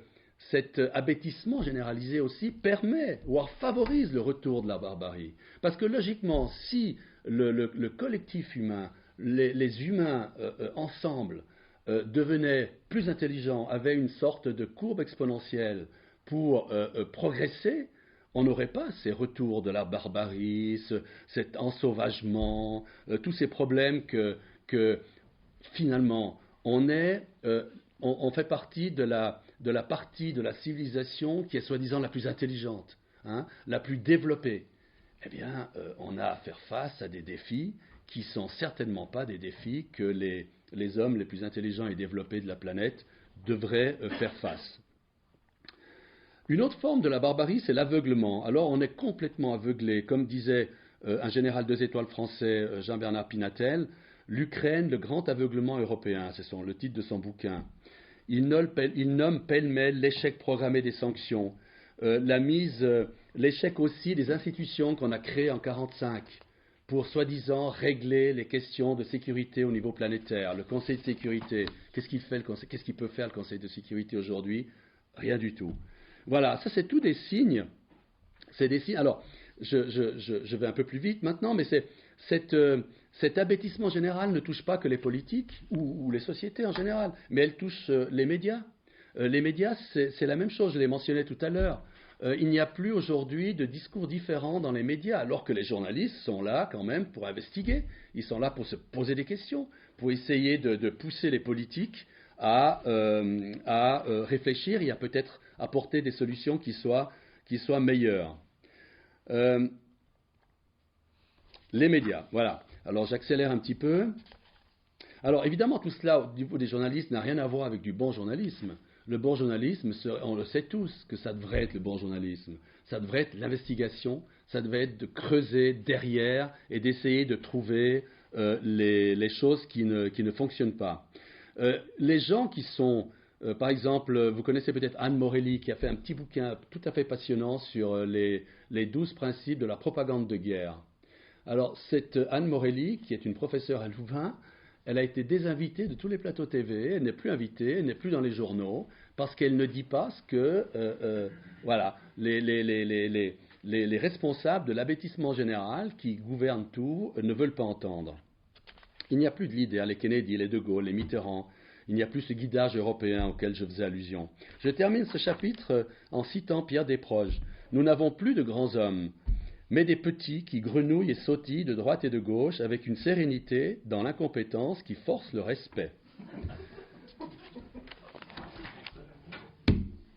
cet abêtissement généralisé aussi permet, voire favorise le retour de la barbarie. Parce que logiquement, si le collectif humain, les humains ensemble, devenaient plus intelligents, avaient une sorte de courbe exponentielle pour progresser, on n'aurait pas ces retours de la barbarie, cet ensauvagement, tous ces problèmes que finalement on fait partie de la partie de la civilisation qui est soi-disant la plus intelligente, la plus développée. Eh bien, on a à faire face à des défis qui sont certainement pas des défis que les hommes les plus intelligents et développés de la planète devraient faire face. Une autre forme de la barbarie, c'est l'aveuglement. Alors on est complètement aveuglé. Comme disait un général 2 étoiles français, Jean-Bernard Pinatel, l'Ukraine, le grand aveuglement européen, c'est le titre de son bouquin. Il nomme pêle-mêle l'échec programmé des sanctions, l'échec aussi des institutions qu'on a créées en 1945 pour soi-disant régler les questions de sécurité au niveau planétaire. Le Conseil de sécurité, qu'est-ce qu'il peut faire le Conseil de sécurité aujourd'hui? Rien du tout. Voilà, ça c'est tous des signes. C'est des signes. Alors, je vais un peu plus vite maintenant, mais cet abêtissement général ne touche pas que les politiques ou les sociétés en général, mais elle touche les médias. Les médias, c'est la même chose, je l'ai mentionné tout à l'heure. Il n'y a plus aujourd'hui de discours différents dans les médias, alors que les journalistes sont là quand même pour investiguer. Ils sont là pour se poser des questions, pour essayer de pousser les politiques à réfléchir et à peut-être apporter des solutions qui soient meilleures. Les médias, voilà. Alors j'accélère un petit peu. Alors évidemment, tout cela au niveau des journalistes n'a rien à voir avec du bon journalisme. Le bon journalisme, on le sait tous que ça devrait être le bon journalisme. Ça devrait être l'investigation, ça devrait être de creuser derrière et d'essayer de trouver les choses qui ne fonctionnent pas. Les gens qui sont, par exemple, vous connaissez peut-être Anne Morelli qui a fait un petit bouquin tout à fait passionnant sur les 12 principes de la propagande de guerre. Alors, cette Anne Morelli, qui est une professeure à Louvain, elle a été désinvitée de tous les plateaux TV, elle n'est plus invitée, elle n'est plus dans les journaux, parce qu'elle ne dit pas ce que voilà, les responsables de l'abêtissement général qui gouvernent tout ne veulent pas entendre. Il n'y a plus de leaders, les Kennedy, les De Gaulle, les Mitterrand, il n'y a plus ce guidage européen auquel je faisais allusion. Je termine ce chapitre en citant Pierre Desproges. Nous n'avons plus de grands hommes, mais des petits qui grenouillent et sautillent de droite et de gauche avec une sérénité dans l'incompétence qui force le respect.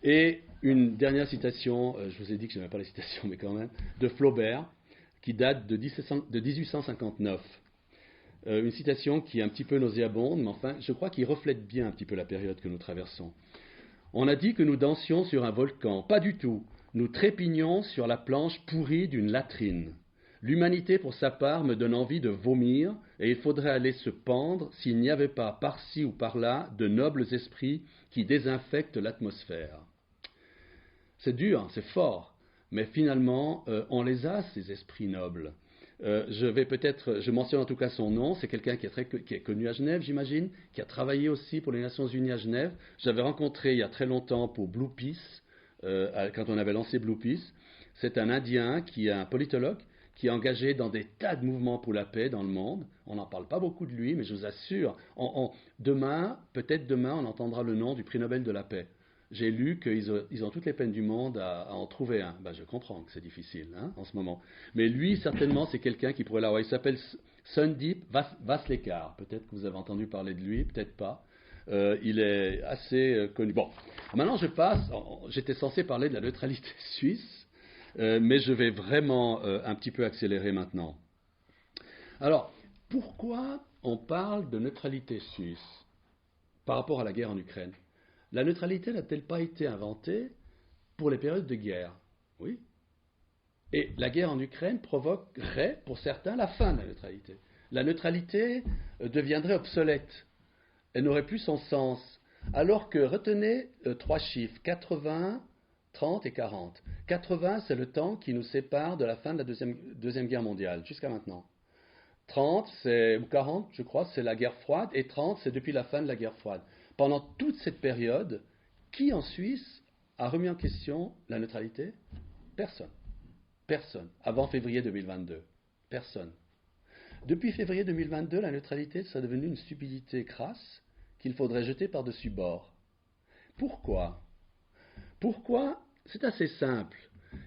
Et une dernière citation, je vous ai dit que je n'aimais pas les citations, mais quand même, de Flaubert, qui date de 1859. Une citation qui est un petit peu nauséabonde, mais enfin, je crois qu'il reflète bien un petit peu la période que nous traversons. On a dit que nous dansions sur un volcan. Pas du tout. Nous trépignions sur la planche pourrie d'une latrine. L'humanité, pour sa part, me donne envie de vomir, et il faudrait aller se pendre s'il n'y avait pas par-ci ou par-là de nobles esprits qui désinfectent l'atmosphère. C'est dur, c'est fort, mais finalement, on les a, ces esprits nobles. Je mentionne en tout cas son nom, c'est quelqu'un qui est connu à Genève, j'imagine, qui a travaillé aussi pour les Nations Unies à Genève. J'avais rencontré il y a très longtemps pour Blue Peace, quand on avait lancé Blue Peace. C'est un Indien qui est un politologue, qui est engagé dans des tas de mouvements pour la paix dans le monde. On n'en parle pas beaucoup de lui, mais je vous assure, peut-être demain, on entendra le nom du prix Nobel de la paix. J'ai lu qu'ils ont toutes les peines du monde à en trouver un. Ben, je comprends que c'est difficile en ce moment. Mais lui, certainement, c'est quelqu'un qui pourrait l'avoir. Il s'appelle Sundip Vaslekar. Peut-être que vous avez entendu parler de lui, peut-être pas. Il est assez connu. Bon, maintenant je passe. J'étais censé parler de la neutralité suisse, mais je vais vraiment un petit peu accélérer maintenant. Alors, pourquoi on parle de neutralité suisse par rapport à la guerre en Ukraine ? La neutralité n'a-t-elle pas été inventée pour les périodes de guerre? Oui. Et la guerre en Ukraine provoquerait, pour certains, la fin de la neutralité. La neutralité deviendrait obsolète. Elle n'aurait plus son sens. Alors que, retenez 3 chiffres, 80, 30 et 40. 80, c'est le temps qui nous sépare de la fin de la Deuxième Guerre mondiale, jusqu'à maintenant. 30, ou 40, je crois, c'est la guerre froide, et 30, c'est depuis la fin de la guerre froide. Pendant toute cette période, qui en Suisse a remis en question la neutralité? Personne. Personne. Avant février 2022. Personne. Depuis février 2022, la neutralité, ça est devenu une stupidité crasse qu'il faudrait jeter par-dessus bord. Pourquoi? Pourquoi? C'est assez simple.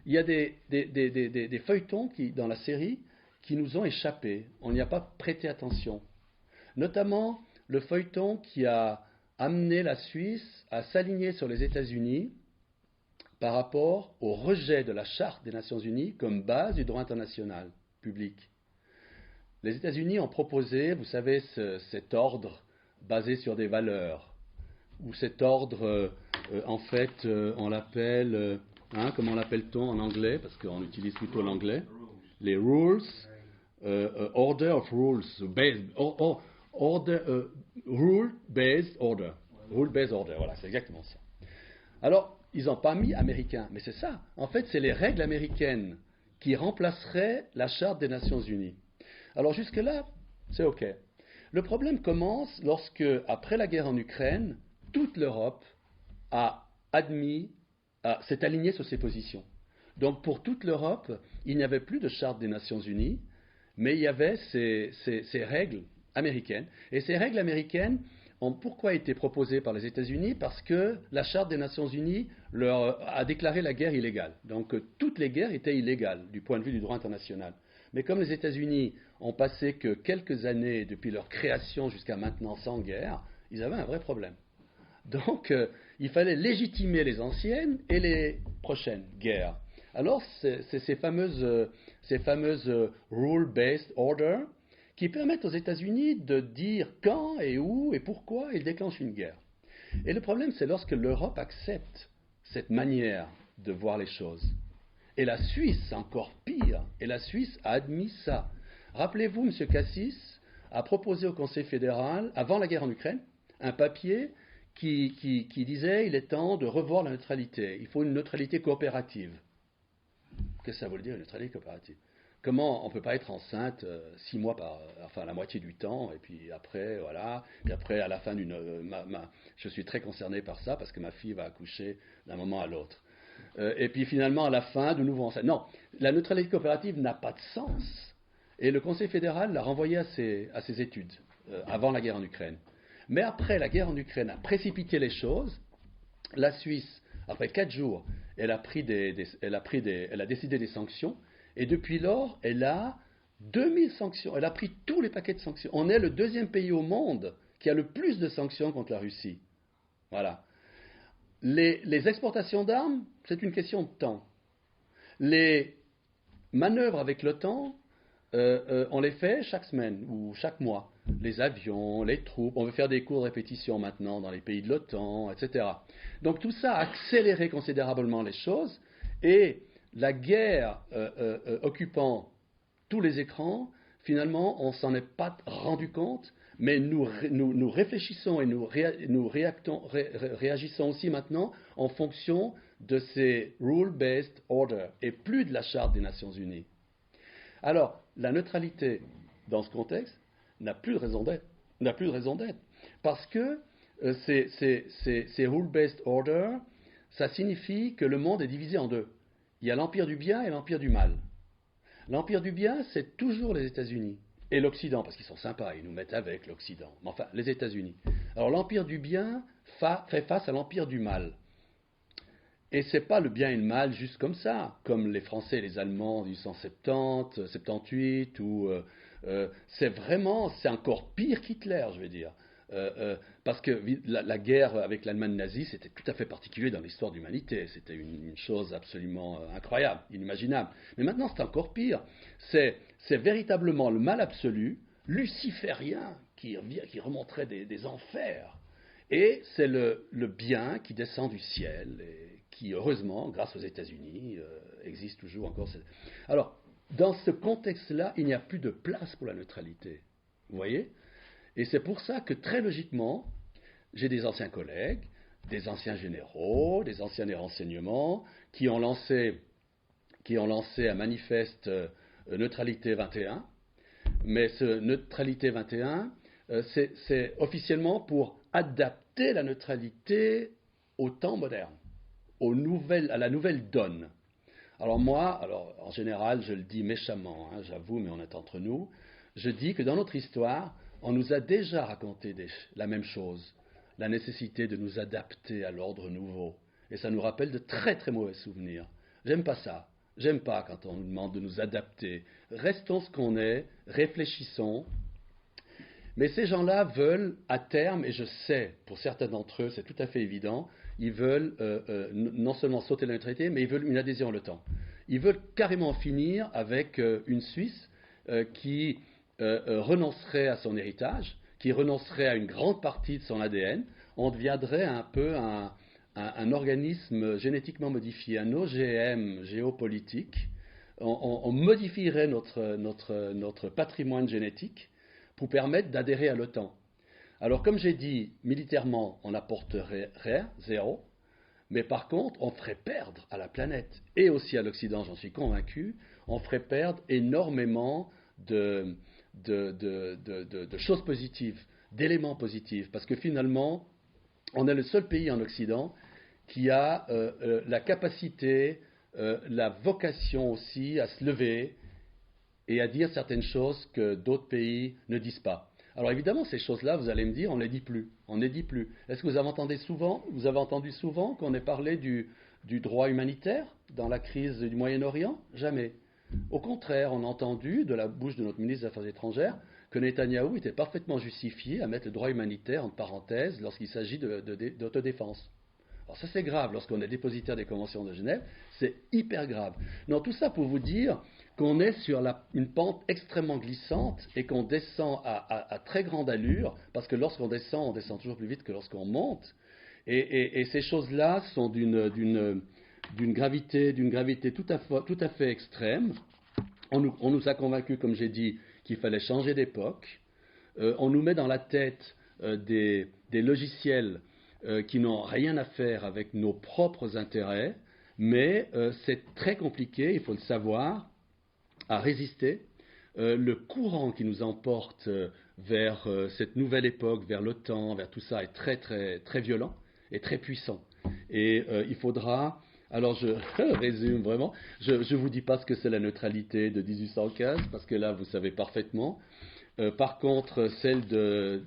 Il y a des feuilletons dans la série qui nous ont échappé. On n'y a pas prêté attention. Notamment le feuilleton qui a amené la Suisse à s'aligner sur les États-Unis par rapport au rejet de la Charte des Nations Unies comme base du droit international public. Les États-Unis ont proposé, vous savez, cet ordre basé sur des valeurs, ou cet ordre, en fait, on l'appelle, comment l'appelle-t-on en anglais, parce qu'on utilise plutôt l'anglais, les rules, order of rules, rule-based order. Rule-based order, voilà, c'est exactement ça. Alors, ils n'ont pas mis américain, mais c'est ça. En fait, c'est les règles américaines qui remplaceraient la Charte des Nations Unies. Alors, jusque-là, c'est OK. Le problème commence lorsque, après la guerre en Ukraine, toute l'Europe s'est alignée sur ses positions. Donc, pour toute l'Europe, il n'y avait plus de Charte des Nations Unies, mais il y avait ces règles américaines. Et ces règles américaines ont pourquoi été proposés par les États-Unis? Parce que la Charte des Nations Unies leur a déclaré la guerre illégale. Donc toutes les guerres étaient illégales du point de vue du droit international. Mais comme les États-Unis ont passé que quelques années depuis leur création jusqu'à maintenant sans guerre, ils avaient un vrai problème. Donc il fallait légitimer les anciennes et les prochaines guerres. Alors c'est ces fameuses rule-based order qui permettent aux États-Unis de dire quand et où et pourquoi ils déclenchent une guerre. Et le problème, c'est lorsque l'Europe accepte cette manière de voir les choses. Et la Suisse, encore pire, et la Suisse a admis ça. Rappelez-vous, M. Cassis a proposé au Conseil fédéral, avant la guerre en Ukraine, un papier qui disait il est temps de revoir la neutralité. Il faut une neutralité coopérative. Qu'est-ce que ça veut dire, une neutralité coopérative? Comment on ne peut pas être enceinte 6 mois enfin la moitié du temps, et puis après, voilà, et après à la fin je suis très concerné par ça, parce que ma fille va accoucher d'un moment à l'autre. Et puis finalement, à la fin, de nouveau enceinte. Non, la neutralité coopérative n'a pas de sens. Et le Conseil fédéral l'a renvoyé à ses études, avant la guerre en Ukraine. Mais après, la guerre en Ukraine a précipité les choses. La Suisse, après 4 jours, elle a décidé des sanctions. Et depuis lors, elle a 2000 sanctions. Elle a pris tous les paquets de sanctions. On est le 2e pays au monde qui a le plus de sanctions contre la Russie. Voilà. Les exportations d'armes, c'est une question de temps. Les manœuvres avec l'OTAN, on les fait chaque semaine ou chaque mois. Les avions, les troupes, on veut faire des cours de répétition maintenant dans les pays de l'OTAN, etc. Donc tout ça a accéléré considérablement les choses, et la guerre occupant tous les écrans, finalement, on ne s'en est pas rendu compte, mais nous réfléchissons et nous réagissons aussi maintenant en fonction de ces rule-based orders et plus de la Charte des Nations Unies. Alors, la neutralité, dans ce contexte, n'a plus de raison d'être. Parce que ces rule-based orders, ça signifie que le monde est divisé en deux. Il y a l'empire du bien et l'empire du mal. L'empire du bien, c'est toujours les États-Unis. Et l'Occident, parce qu'ils sont sympas, ils nous mettent avec l'Occident. Mais enfin, les États-Unis. Alors l'empire du bien fait face à l'empire du mal. Et ce n'est pas le bien et le mal juste comme ça, comme les Français et les Allemands en 1870, 78, ou c'est encore pire qu'Hitler, je veux dire. Parce que la guerre avec l'Allemagne nazie, c'était tout à fait particulier dans l'histoire de l'humanité. C'était une chose absolument incroyable, inimaginable. Mais maintenant, c'est encore pire. C'est véritablement le mal absolu, luciférien, qui remonterait des enfers. Et c'est le bien qui descend du ciel, et qui, heureusement, grâce aux États-Unis, existe toujours encore. Alors, dans ce contexte-là, il n'y a plus de place pour la neutralité. Vous voyez ? Et c'est pour ça que, très logiquement, j'ai des anciens collègues, des anciens généraux, des anciens des renseignements, qui ont lancé un manifeste Neutralité 21. Mais ce Neutralité 21, c'est officiellement pour adapter la neutralité au temps moderne, à la nouvelle donne. Alors moi, en général, je le dis méchamment, hein, j'avoue, mais on est entre nous, je dis que dans notre histoire, on nous a déjà raconté la même chose, la nécessité de nous adapter à l'ordre nouveau. Et ça nous rappelle de très très mauvais souvenirs. J'aime pas ça. J'aime pas quand on nous demande de nous adapter. Restons ce qu'on est, réfléchissons. Mais ces gens-là veulent, à terme, et je sais, pour certains d'entre eux, c'est tout à fait évident, ils veulent non seulement sauter la neutralité, mais ils veulent une adhésion à l'OTAN. Ils veulent carrément finir avec une Suisse qui renoncerait à son héritage, qui renoncerait à une grande partie de son ADN. On deviendrait un peu un organisme génétiquement modifié, un OGM géopolitique. On modifierait notre patrimoine génétique pour permettre d'adhérer à l'OTAN. Alors, comme j'ai dit, militairement, on n'apporterait rien, zéro, mais par contre, on ferait perdre à la planète, et aussi à l'Occident, j'en suis convaincu, on ferait perdre énormément de choses positives, d'éléments positifs, parce que finalement, on est le seul pays en Occident qui a la capacité, la vocation aussi à se lever et à dire certaines choses que d'autres pays ne disent pas. Alors évidemment, ces choses-là, vous allez me dire, on ne les dit plus. On ne les dit plus. Est-ce que vous avez entendu souvent qu'on ait parlé du droit humanitaire dans la crise du Moyen-Orient? Jamais. Au contraire, on a entendu de la bouche de notre ministre des Affaires étrangères que Netanyahou était parfaitement justifié à mettre le droit humanitaire entre parenthèses lorsqu'il s'agit d'autodéfense. Alors ça c'est grave, lorsqu'on est dépositaire des conventions de Genève, c'est hyper grave. Non, tout ça pour vous dire qu'on est sur une pente extrêmement glissante et qu'on descend à très grande allure, parce que lorsqu'on descend, on descend toujours plus vite que lorsqu'on monte. Et ces choses-là sont d'une gravité tout à fait extrême. On nous a convaincus, comme j'ai dit, qu'il fallait changer d'époque. On nous met dans la tête des logiciels qui n'ont rien à faire avec nos propres intérêts, mais c'est très compliqué, il faut le savoir, à résister. Le courant qui nous emporte vers cette nouvelle époque, vers l'OTAN, vers tout ça, est très, très, très violent et très puissant. Et il faudra... Alors je résume vraiment, je ne vous dis pas ce que c'est la neutralité de 1815, parce que là vous savez parfaitement. Par contre, celle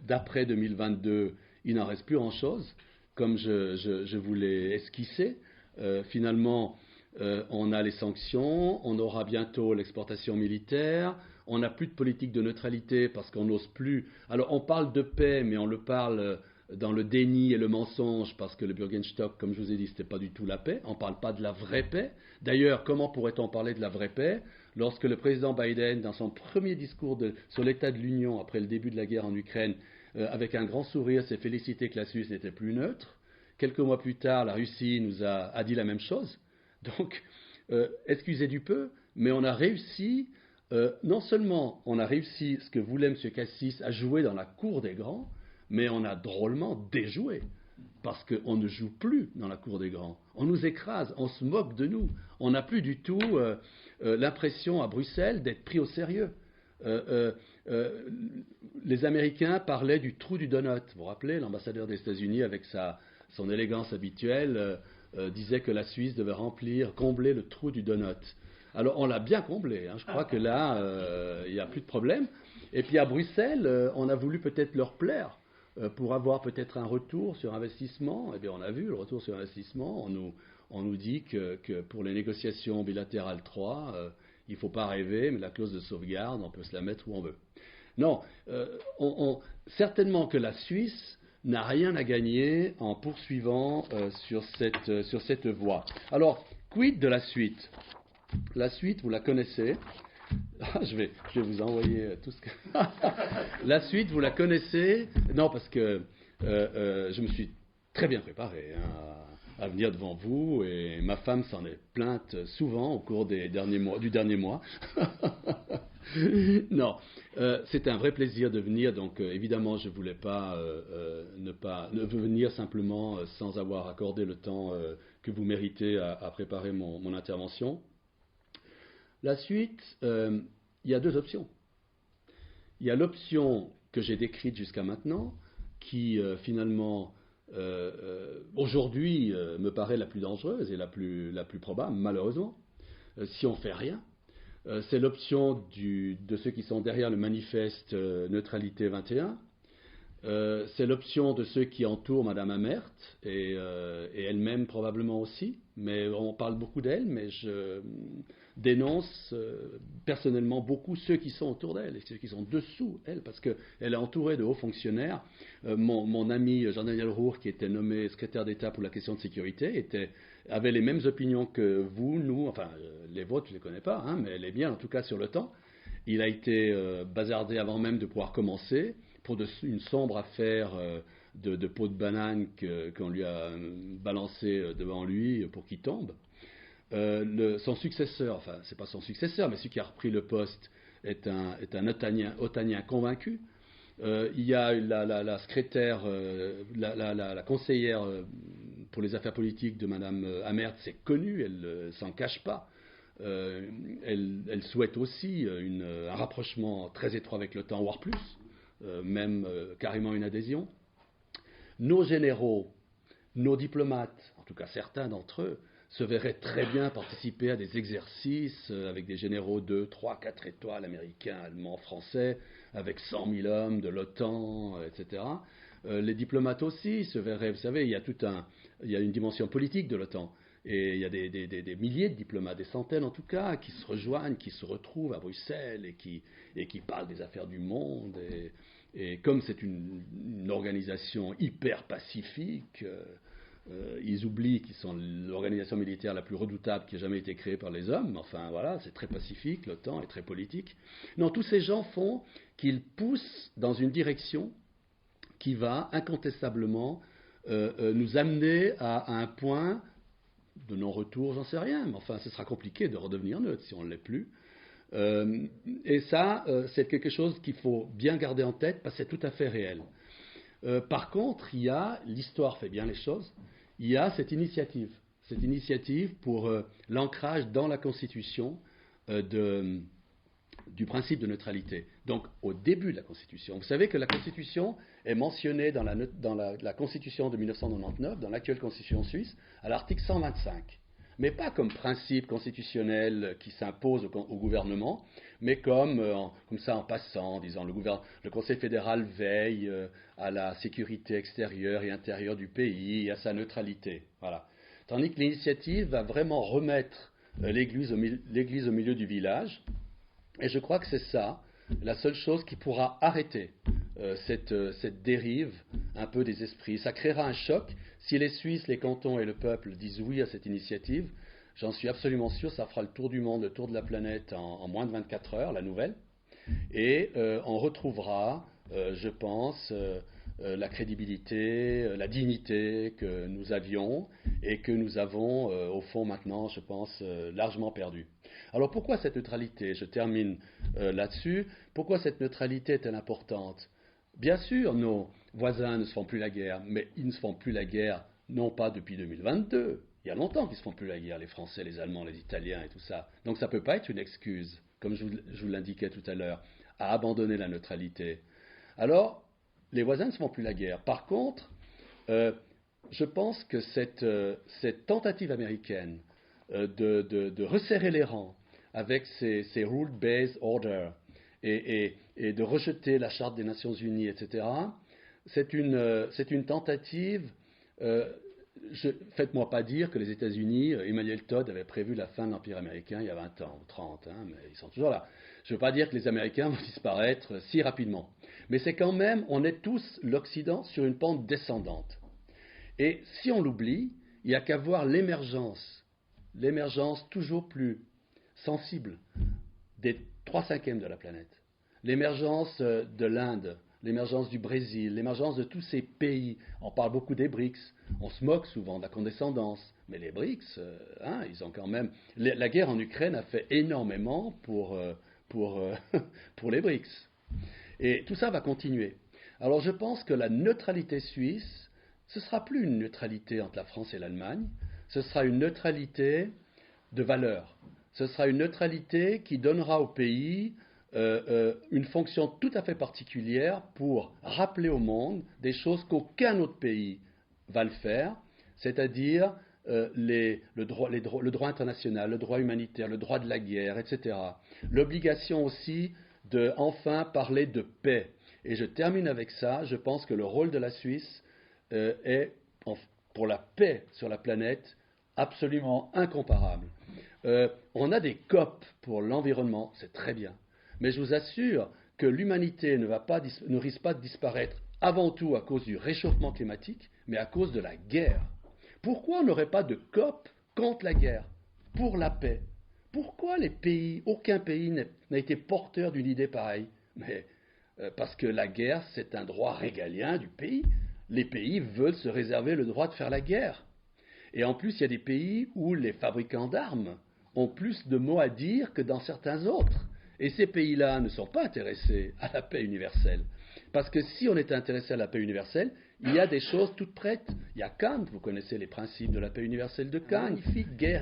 d'après 2022, il n'en reste plus grand-chose, comme je vous l'ai esquissé. Finalement, on a les sanctions, on aura bientôt l'exportation militaire, on n'a plus de politique de neutralité parce qu'on n'ose plus. Alors on parle de paix, mais on le parle dans le déni et le mensonge, parce que le Bürgerstock, comme je vous ai dit, ce n'était pas du tout la paix. On ne parle pas de la vraie paix. D'ailleurs, comment pourrait-on parler de la vraie paix lorsque le président Biden, dans son premier discours sur l'état de l'Union après le début de la guerre en Ukraine, avec un grand sourire, s'est félicité que la Suisse n'était plus neutre. Quelques mois plus tard, la Russie nous a dit la même chose. Donc, excusez du peu, mais on a réussi, non seulement on a réussi ce que voulait M. Cassis à jouer dans la cour des grands, mais on a drôlement déjoué, parce qu'on ne joue plus dans la cour des grands. On nous écrase, on se moque de nous. On n'a plus du tout l'impression à Bruxelles d'être pris au sérieux. Les Américains parlaient du trou du donut. Vous vous rappelez, l'ambassadeur des États-Unis, avec son élégance habituelle, disait que la Suisse devait combler le trou du donut. Alors on l'a bien comblé, hein. Je crois que là, il n'y a plus de problème. Et puis à Bruxelles, on a voulu peut-être leur plaire pour avoir peut-être un retour sur investissement. Eh bien on a vu le retour sur investissement. On nous dit que pour les négociations bilatérales 3, il ne faut pas rêver, mais la clause de sauvegarde, on peut se la mettre où on veut. Non, certainement que la Suisse n'a rien à gagner en poursuivant sur cette voie. Alors, quid de la suite? La suite, vous la connaissez. Je vais vous envoyer tout ce que... La suite, vous la connaissez. Non, parce que je me suis très bien préparé à venir devant vous, et ma femme s'en est plainte souvent au cours du dernier mois. Non, c'est un vrai plaisir de venir, donc évidemment je ne voulais pas ne venir simplement sans avoir accordé le temps que vous méritez à préparer mon intervention. La suite, il y a deux options. Il y a l'option que j'ai décrite jusqu'à maintenant, qui finalement aujourd'hui me paraît la plus dangereuse et la plus probable, malheureusement, si on ne fait rien. C'est l'option de ceux qui sont derrière le manifeste Neutralité 21. C'est l'option de ceux qui entourent Mme Amert et elle-même probablement aussi. Mais on parle beaucoup d'elle, mais je dénonce personnellement beaucoup ceux qui sont autour d'elle et ceux qui sont dessous elle, parce qu'elle est entourée de hauts fonctionnaires. Mon ami Jean-Daniel Roure, qui était nommé secrétaire d'État pour la question de sécurité, avait les mêmes opinions que vous, nous, enfin les vôtres, je ne les connais pas, hein, mais les miennes en tout cas sur le temps. Il a été bazardé avant même de pouvoir commencer pour une sombre affaire de peau de banane qu'on lui a balancé devant lui pour qu'il tombe. Son successeur, enfin c'est pas son successeur, mais celui qui a repris le poste est un otanien convaincu. Il y a la secrétaire, la conseillère pour les affaires politiques de Mme Amert, c'est connu, elle ne s'en cache pas. Elle souhaite aussi un rapprochement très étroit avec l'OTAN, voire plus, même carrément une adhésion. Nos généraux, nos diplomates, en tout cas certains d'entre eux, se verrait très bien participer à des exercices avec des généraux 2, 3, 4 étoiles américains, allemands, français, avec 100 000 hommes de l'OTAN, etc. Les diplomates aussi se verraient, vous savez, il y a une dimension politique de l'OTAN. Et il y a des milliers de diplomates, des centaines en tout cas, qui se rejoignent, qui se retrouvent à Bruxelles et qui parlent des affaires du monde. Et comme c'est une organisation hyper pacifique, ils oublient qu'ils sont l'organisation militaire la plus redoutable qui ait jamais été créée par les hommes. Enfin voilà, c'est très pacifique, l'OTAN est très politique. Non, tous ces gens font qu'ils poussent dans une direction qui va incontestablement nous amener à un point de non-retour, j'en sais rien, mais enfin, ce sera compliqué de redevenir neutre si on ne l'est plus. Et ça, c'est quelque chose qu'il faut bien garder en tête parce que c'est tout à fait réel. Par contre, l'histoire fait bien les choses, il y a cette initiative pour l'ancrage dans la Constitution du principe de neutralité. Donc, au début de la Constitution. Vous savez que la Constitution est mentionnée dans la Constitution de 1999, dans l'actuelle Constitution suisse, à l'article 125. Mais pas comme principe constitutionnel qui s'impose au gouvernement, mais comme ça en passant, en disant le Conseil fédéral veille à la sécurité extérieure et intérieure du pays et à sa neutralité. Voilà. Tandis que l'initiative va vraiment remettre l'Église au milieu du village. Et je crois que c'est ça, la seule chose qui pourra arrêter cette dérive un peu des esprits. Ça créera un choc. Si les Suisses, les cantons et le peuple disent oui à cette initiative, j'en suis absolument sûr, ça fera le tour du monde, le tour de la planète en moins de 24 heures, la nouvelle. Et on retrouvera, je pense, la crédibilité, la dignité que nous avions et que nous avons, au fond, maintenant, je pense, largement perdue. Alors pourquoi cette neutralité? Je termine là-dessus. Pourquoi cette neutralité est-elle importante? Bien sûr, nos voisins ne se font plus la guerre, mais ils ne se font plus la guerre, non pas depuis 2022. Il y a longtemps qu'ils ne se font plus la guerre, les Français, les Allemands, les Italiens et tout ça. Donc ça ne peut pas être une excuse, comme je vous l'indiquais tout à l'heure, à abandonner la neutralité. Alors, les voisins ne se font plus la guerre. Par contre, je pense que cette tentative américaine de resserrer les rangs avec ces rule-based orders et de rejeter la Charte des Nations Unies, etc., c'est une tentative. Faites-moi pas dire que les États-Unis, Emmanuel Todd avait prévu la fin de l'Empire américain il y a 20 ans ou 30, mais ils sont toujours là. Je ne veux pas dire que les Américains vont disparaître si rapidement. Mais c'est quand même, on est tous, l'Occident, sur une pente descendante. Et si on l'oublie, il n'y a qu'à voir l'émergence toujours plus sensible des 3/5 de la planète, l'émergence de l'Inde, l'émergence du Brésil, l'émergence de tous ces pays. On parle beaucoup des BRICS, on se moque souvent de la condescendance, mais les BRICS, ils ont quand même... La guerre en Ukraine a fait énormément pour les BRICS. Et tout ça va continuer. Alors je pense que la neutralité suisse, ce ne sera plus une neutralité entre la France et l'Allemagne, ce sera une neutralité de valeur. Ce sera une neutralité qui donnera au pays une fonction tout à fait particulière pour rappeler au monde des choses qu'aucun autre pays va le faire, c'est-à-dire le droit international, le droit humanitaire, le droit de la guerre, etc. L'obligation aussi de enfin parler de paix. Et je termine avec ça, je pense que le rôle de la Suisse est, pour la paix sur la planète, absolument incomparable. On a des COP pour l'environnement, c'est très bien. Mais je vous assure que l'humanité ne risque pas de disparaître avant tout à cause du réchauffement climatique, mais à cause de la guerre. Pourquoi on n'aurait pas de COP contre la guerre, pour la paix? Pourquoi aucun pays n'a été porteur d'une idée pareille? Mais parce que la guerre, c'est un droit régalien du pays. Les pays veulent se réserver le droit de faire la guerre. Et en plus, il y a des pays où les fabricants d'armes ont plus de mots à dire que dans certains autres. Et ces pays-là ne sont pas intéressés à la paix universelle. Parce que si on était intéressé à la paix universelle, il y a des choses toutes prêtes. Il y a Kant, vous connaissez les principes de la paix universelle de Kant,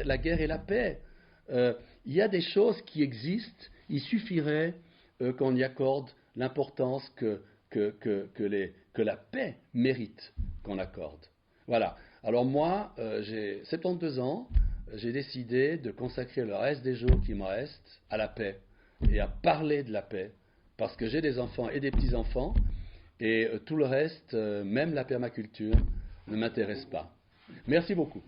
la guerre et la paix. Il y a des choses qui existent, il suffirait qu'on y accorde l'importance que la paix mérite qu'on accorde. Voilà. Alors moi, j'ai 72 ans, j'ai décidé de consacrer le reste des jours qui me restent à la paix et à parler de la paix, parce que j'ai des enfants et des petits-enfants, et tout le reste, même la permaculture, ne m'intéresse pas. Merci beaucoup.